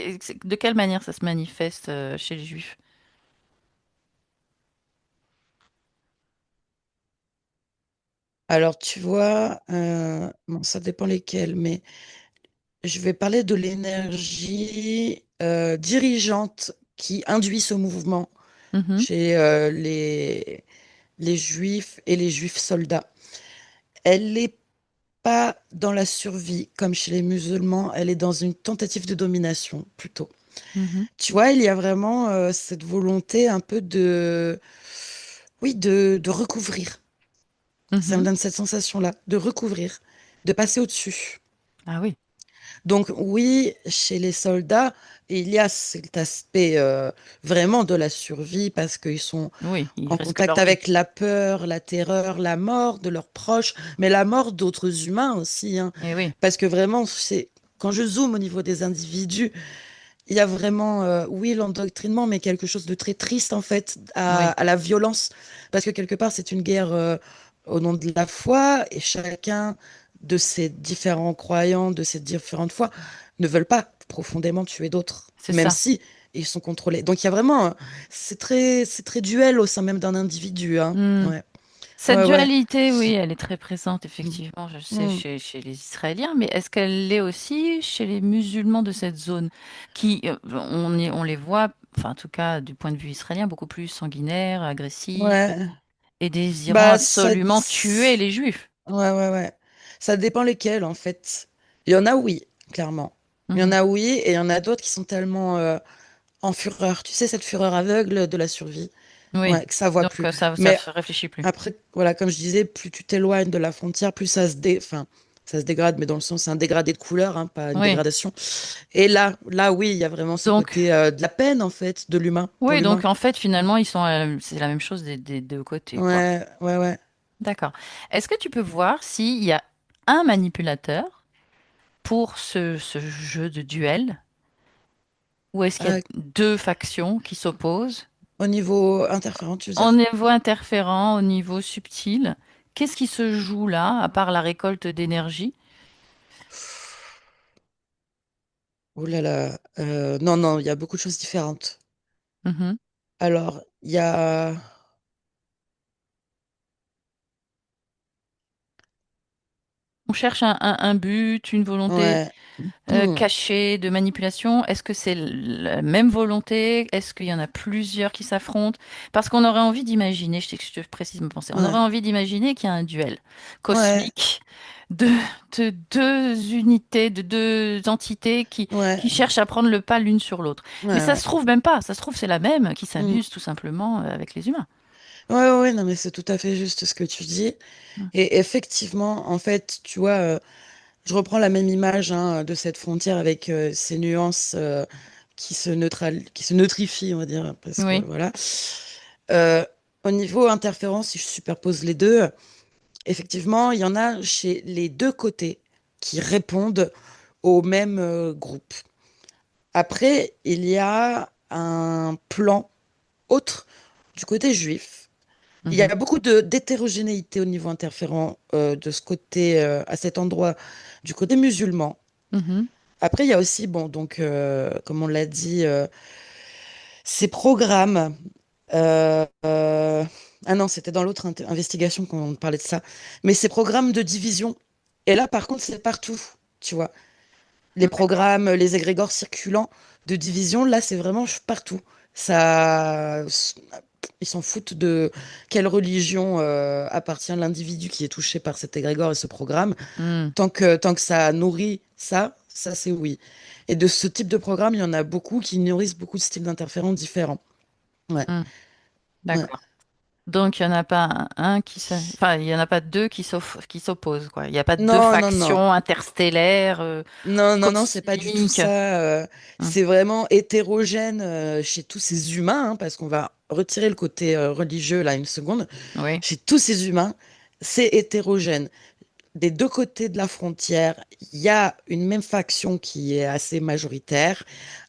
Speaker 1: De quelle manière ça se manifeste chez les juifs?
Speaker 2: Alors, tu vois, bon, ça dépend lesquels, mais je vais parler de l'énergie dirigeante qui induit ce mouvement
Speaker 1: Mhm,
Speaker 2: chez les juifs et les juifs soldats. Elle n'est pas dans la survie comme chez les musulmans, elle est dans une tentative de domination plutôt.
Speaker 1: mhm,
Speaker 2: Tu vois, il y a vraiment cette volonté un peu oui, de recouvrir. Ça me
Speaker 1: mhm.
Speaker 2: donne cette sensation-là, de recouvrir, de passer au-dessus.
Speaker 1: Ah oui,
Speaker 2: Donc oui, chez les soldats, il y a cet aspect vraiment de la survie parce qu'ils sont
Speaker 1: oui, ils
Speaker 2: en
Speaker 1: risquent
Speaker 2: contact
Speaker 1: leur vie.
Speaker 2: avec la peur, la terreur, la mort de leurs proches, mais la mort d'autres humains aussi. Hein.
Speaker 1: Eh oui,
Speaker 2: Parce que vraiment, quand je zoome au niveau des individus, il y a vraiment, oui, l'endoctrinement, mais quelque chose de très triste en fait,
Speaker 1: oui,
Speaker 2: à la violence. Parce que quelque part, c'est une guerre au nom de la foi, et chacun de ces différents croyants, de ces différentes foi, ne veulent pas profondément tuer d'autres,
Speaker 1: c'est
Speaker 2: même
Speaker 1: ça.
Speaker 2: si ils sont contrôlés. Donc il y a vraiment, c'est très duel au sein même d'un individu. Hein.
Speaker 1: Hmm.
Speaker 2: Ouais,
Speaker 1: Cette
Speaker 2: ouais, ouais.
Speaker 1: dualité, oui, elle est très présente,
Speaker 2: Mm.
Speaker 1: effectivement, je sais,
Speaker 2: Mm.
Speaker 1: chez les Israéliens, mais est-ce qu'elle l'est aussi chez les musulmans de cette zone, qui, on les voit, enfin, en tout cas, du point de vue israélien, beaucoup plus sanguinaires, agressifs,
Speaker 2: Ouais.
Speaker 1: et désirant
Speaker 2: Bah, ça.
Speaker 1: absolument tuer les juifs.
Speaker 2: Ouais, ouais, ouais. Ça dépend lesquels, en fait. Il y en a, oui, clairement. Il y en
Speaker 1: Mhm.
Speaker 2: a, oui, et il y en a d'autres qui sont tellement en fureur. Tu sais, cette fureur aveugle de la survie.
Speaker 1: Oui,
Speaker 2: Ouais, que ça voit
Speaker 1: donc
Speaker 2: plus.
Speaker 1: ça
Speaker 2: Mais
Speaker 1: se réfléchit plus.
Speaker 2: après, voilà, comme je disais, plus tu t'éloignes de la frontière, plus enfin, ça se dégrade, mais dans le sens, c'est un dégradé de couleur, hein, pas une
Speaker 1: Oui,
Speaker 2: dégradation. Et là, oui, il y a vraiment ce
Speaker 1: donc,
Speaker 2: côté de la peine, en fait, de l'humain, pour
Speaker 1: oui, donc
Speaker 2: l'humain.
Speaker 1: en fait, finalement, ils sont, c'est la même chose des deux côtés, quoi.
Speaker 2: Ouais, ouais, ouais.
Speaker 1: D'accord. Est-ce que tu peux voir s'il y a un manipulateur pour ce jeu de duel? Ou est-ce qu'il y a
Speaker 2: Euh,
Speaker 1: deux factions qui s'opposent
Speaker 2: Au niveau interférent, tu veux
Speaker 1: au
Speaker 2: dire?
Speaker 1: niveau interférent, au niveau subtil? Qu'est-ce qui se joue là, à part la récolte d'énergie?
Speaker 2: Oh là là. Non, non, il y a beaucoup de choses différentes.
Speaker 1: Mhm.
Speaker 2: Alors, il y a...
Speaker 1: On cherche un but, une volonté
Speaker 2: Ouais. Hmm.
Speaker 1: cachée de manipulation. Est-ce que c'est la même volonté? Est-ce qu'il y en a plusieurs qui s'affrontent? Parce qu'on aurait envie d'imaginer, je te précise ma pensée, on aurait
Speaker 2: Ouais.
Speaker 1: envie d'imaginer qu'il y a un duel
Speaker 2: Ouais.
Speaker 1: cosmique de, de deux unités, de deux entités
Speaker 2: Ouais.
Speaker 1: qui cherchent à prendre le pas l'une sur l'autre.
Speaker 2: Ouais.
Speaker 1: Mais ça
Speaker 2: Ouais.
Speaker 1: se trouve même pas. Ça se trouve, c'est la même qui
Speaker 2: Hmm.
Speaker 1: s'amuse tout simplement avec les humains.
Speaker 2: Ouais, ouais, ouais, non, mais c'est tout à fait juste ce que tu dis.
Speaker 1: Mm.
Speaker 2: Et effectivement, en fait, tu vois, je reprends la même image hein, de cette frontière avec ces nuances qui se neutrifient, on va dire, parce que
Speaker 1: Oui,
Speaker 2: voilà. Euh, Au niveau interférence, si je superpose les deux, effectivement, il y en a chez les deux côtés qui répondent au même groupe. Après, il y a un plan autre du côté juif. Il y
Speaker 1: Mhm,
Speaker 2: a beaucoup d'hétérogénéité au niveau interférent de ce côté, à cet endroit, du côté musulman.
Speaker 1: mhm,
Speaker 2: Après, il y a aussi, bon, donc, comme on l'a dit, ces programmes. Ah non, c'était dans l'autre investigation qu'on parlait de ça. Mais ces programmes de division. Et là, par contre, c'est partout, tu vois. Les
Speaker 1: d'accord.
Speaker 2: programmes, les égrégores circulants de division, là, c'est vraiment partout. Ça, ils s'en foutent de quelle religion appartient l'individu qui est touché par cet égrégore et ce programme.
Speaker 1: Hmm,
Speaker 2: Tant que ça nourrit ça, ça c'est oui. Et de ce type de programme, il y en a beaucoup qui nourrissent beaucoup de styles d'interférences différents. Ouais,
Speaker 1: hmm,
Speaker 2: ouais.
Speaker 1: d'accord. Donc, il n'y en a pas un enfin, il y en a pas deux qui s'opposent, quoi. Il n'y a pas deux
Speaker 2: Non, non, non.
Speaker 1: factions interstellaires,
Speaker 2: Non, non, non, c'est pas du tout
Speaker 1: cosmiques.
Speaker 2: ça.
Speaker 1: Hmm,
Speaker 2: C'est vraiment hétérogène chez tous ces humains, hein, parce qu'on va retirer le côté religieux là une seconde.
Speaker 1: oui.
Speaker 2: Chez tous ces humains, c'est hétérogène. Des deux côtés de la frontière, il y a une même faction qui est assez majoritaire.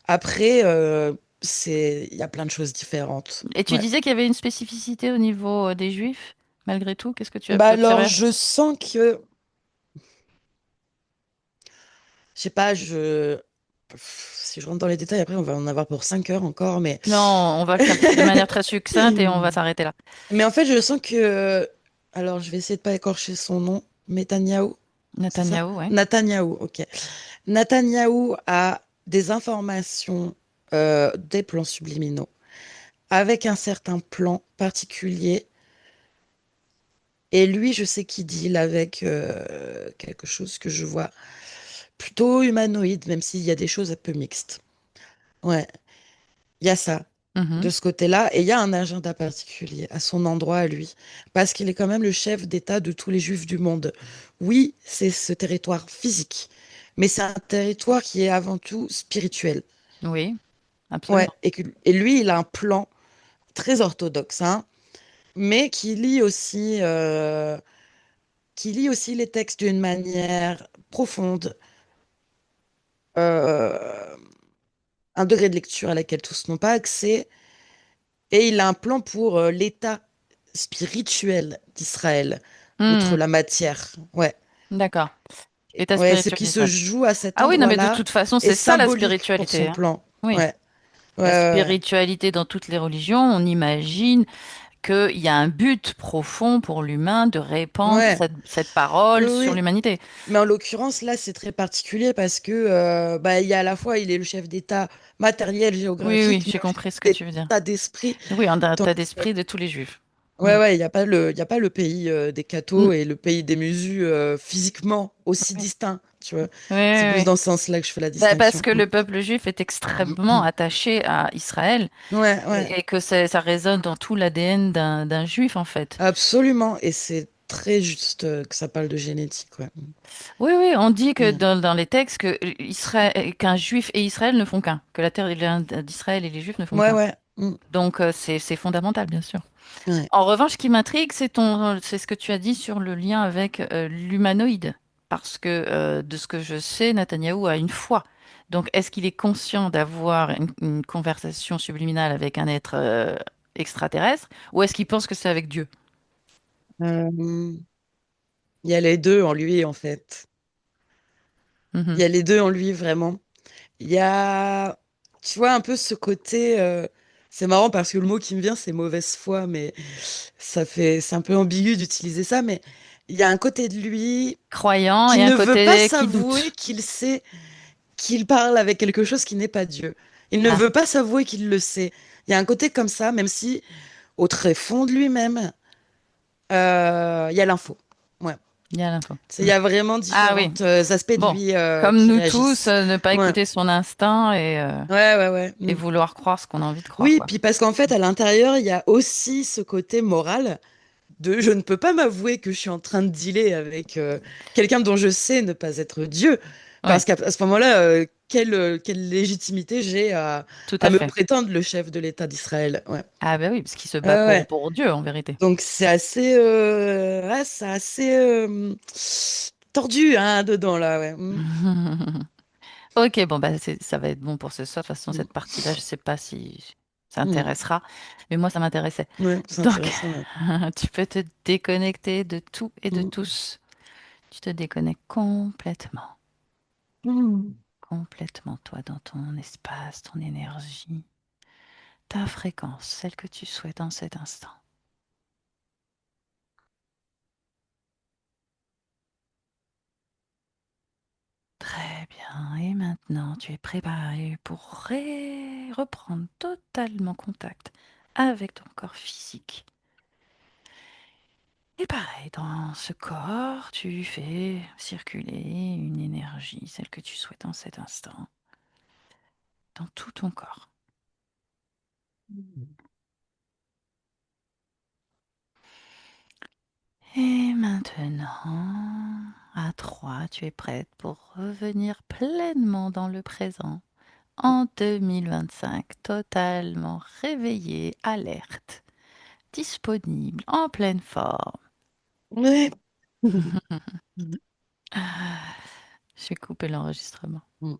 Speaker 2: Après, il y a plein de choses différentes.
Speaker 1: Et tu
Speaker 2: Ouais.
Speaker 1: disais qu'il y avait une spécificité au niveau des Juifs, malgré tout. Qu'est-ce que tu as
Speaker 2: Bah
Speaker 1: pu
Speaker 2: alors,
Speaker 1: observer?
Speaker 2: je sens que, je sais pas, si je rentre dans les détails, après, on va en avoir pour 5 heures encore, mais
Speaker 1: Non, on va le faire de manière très succincte et on va s'arrêter là.
Speaker 2: Mais en fait, je sens que. Alors, je vais essayer de pas écorcher son nom. Netanyahou, c'est ça?
Speaker 1: Netanyahou, ouais.
Speaker 2: Netanyahou, ok. Netanyahou a des informations, des plans subliminaux, avec un certain plan particulier. Et lui, je sais qu'il deal avec quelque chose que je vois plutôt humanoïde, même s'il y a des choses un peu mixtes. Ouais, il y a ça. De
Speaker 1: Mhm.
Speaker 2: ce côté-là, et il y a un agenda particulier à son endroit, à lui, parce qu'il est quand même le chef d'État de tous les Juifs du monde. Oui, c'est ce territoire physique, mais c'est un territoire qui est avant tout spirituel.
Speaker 1: Oui,
Speaker 2: Ouais,
Speaker 1: absolument.
Speaker 2: et lui, il a un plan très orthodoxe, hein, mais qui lit aussi les textes d'une manière profonde, euh, un degré de lecture à laquelle tous n'ont pas accès. Et il a un plan pour l'état spirituel d'Israël, outre
Speaker 1: Hmm,
Speaker 2: la matière. Ouais.
Speaker 1: d'accord. L'état
Speaker 2: Ouais, ce
Speaker 1: spirituel
Speaker 2: qui se
Speaker 1: d'Israël.
Speaker 2: joue à cet
Speaker 1: Ah oui, non, mais de
Speaker 2: endroit-là
Speaker 1: toute façon,
Speaker 2: est
Speaker 1: c'est ça la
Speaker 2: symbolique pour
Speaker 1: spiritualité,
Speaker 2: son
Speaker 1: hein.
Speaker 2: plan.
Speaker 1: Oui.
Speaker 2: Ouais. Ouais,
Speaker 1: La
Speaker 2: ouais,
Speaker 1: spiritualité dans toutes les religions, on imagine qu'il y a un but profond pour l'humain de
Speaker 2: ouais.
Speaker 1: répandre
Speaker 2: Ouais.
Speaker 1: cette
Speaker 2: Oui,
Speaker 1: parole sur
Speaker 2: oui.
Speaker 1: l'humanité.
Speaker 2: Mais en l'occurrence, là, c'est très particulier parce que bah, il y a à la fois, il est le chef d'État matériel,
Speaker 1: Oui, oui,
Speaker 2: géographique, mais
Speaker 1: j'ai
Speaker 2: aussi
Speaker 1: compris ce que tu veux dire.
Speaker 2: d'état d'esprit.
Speaker 1: Oui, en état
Speaker 2: Tandis que
Speaker 1: d'esprit de tous les juifs.
Speaker 2: ouais,
Speaker 1: Hmm.
Speaker 2: ouais, il y a pas le pays des
Speaker 1: Hmm.
Speaker 2: cathos et le pays des musus physiquement aussi
Speaker 1: Oui,
Speaker 2: distincts, tu vois.
Speaker 1: oui,
Speaker 2: C'est
Speaker 1: oui,
Speaker 2: plus
Speaker 1: oui.
Speaker 2: dans ce sens-là que je fais la
Speaker 1: Ben, parce
Speaker 2: distinction.
Speaker 1: que le peuple juif est extrêmement attaché à Israël
Speaker 2: Ouais, ouais,
Speaker 1: et que ça résonne dans tout l'ADN d'un juif, en fait.
Speaker 2: absolument. Et c'est très juste que ça parle de génétique, ouais.
Speaker 1: Oui, oui, on dit que
Speaker 2: Ouais,
Speaker 1: dans les textes que qu'un juif et Israël ne font qu'un, que la terre d'Israël et les juifs ne font
Speaker 2: ouais,
Speaker 1: qu'un.
Speaker 2: ouais,
Speaker 1: Donc, c'est fondamental, bien sûr.
Speaker 2: ouais.
Speaker 1: En revanche, ce qui m'intrigue, c'est ce que tu as dit sur le lien avec l'humanoïde. Parce que de ce que je sais, Netanyahou a une foi. Donc, est-ce qu'il est conscient d'avoir une conversation subliminale avec un être extraterrestre, ou est-ce qu'il pense que c'est avec Dieu?
Speaker 2: Euh, Il y a les deux en lui, en fait. Il
Speaker 1: Mhm.
Speaker 2: y a les deux en lui, vraiment. Il y a, tu vois, un peu ce côté. C'est marrant parce que le mot qui me vient, c'est mauvaise foi, mais c'est un peu ambigu d'utiliser ça. Mais il y a un côté de lui
Speaker 1: Croyant
Speaker 2: qui
Speaker 1: et un
Speaker 2: ne veut pas
Speaker 1: côté qui
Speaker 2: s'avouer
Speaker 1: doute.
Speaker 2: qu'il sait qu'il parle avec quelque chose qui n'est pas Dieu. Il ne
Speaker 1: Ah,
Speaker 2: veut pas s'avouer qu'il le sait. Il y a un côté comme ça, même si au très fond de lui-même, il y a l'info. Ouais.
Speaker 1: il y a l'info.
Speaker 2: Il y a vraiment
Speaker 1: Ah oui.
Speaker 2: différents aspects de
Speaker 1: Bon,
Speaker 2: lui
Speaker 1: comme
Speaker 2: qui
Speaker 1: nous tous,
Speaker 2: réagissent.
Speaker 1: ne pas
Speaker 2: Ouais,
Speaker 1: écouter son instinct
Speaker 2: ouais, ouais, ouais.
Speaker 1: et
Speaker 2: Mm.
Speaker 1: vouloir croire ce qu'on a envie de croire,
Speaker 2: Oui,
Speaker 1: quoi.
Speaker 2: puis parce qu'en fait, à l'intérieur, il y a aussi ce côté moral de je ne peux pas m'avouer que je suis en train de dealer avec quelqu'un dont je sais ne pas être Dieu.
Speaker 1: Oui,
Speaker 2: Parce qu'à ce moment-là, quelle légitimité j'ai
Speaker 1: tout
Speaker 2: à
Speaker 1: à
Speaker 2: me
Speaker 1: fait.
Speaker 2: prétendre le chef de l'État d'Israël? Ouais.
Speaker 1: Ah ben oui, parce qu'il se bat
Speaker 2: Ouais, ouais.
Speaker 1: pour Dieu, en vérité.
Speaker 2: Donc ouais, c'est assez tordu hein, dedans là, ouais. Mm.
Speaker 1: Ok, bon, bah, ça va être bon pour ce soir. De toute façon,
Speaker 2: Mm.
Speaker 1: cette partie-là, je sais pas si ça
Speaker 2: Mm.
Speaker 1: intéressera, mais moi, ça m'intéressait.
Speaker 2: Ouais, c'est
Speaker 1: Donc,
Speaker 2: intéressant. Ouais.
Speaker 1: tu peux te déconnecter de tout et de
Speaker 2: Mm.
Speaker 1: tous. Tu te déconnectes complètement,
Speaker 2: Mm.
Speaker 1: complètement, toi, dans ton espace, ton énergie, ta fréquence, celle que tu souhaites dans cet instant. Très bien. Et maintenant, tu es préparé pour reprendre totalement contact avec ton corps physique. Et pareil, dans ce corps, tu fais circuler une énergie, celle que tu souhaites en cet instant, dans tout ton corps. Et maintenant, à 3, tu es prête pour revenir pleinement dans le présent, en 2025, totalement réveillée, alerte, disponible, en pleine forme.
Speaker 2: Ouais.
Speaker 1: Je vais couper l'enregistrement.
Speaker 2: Mm.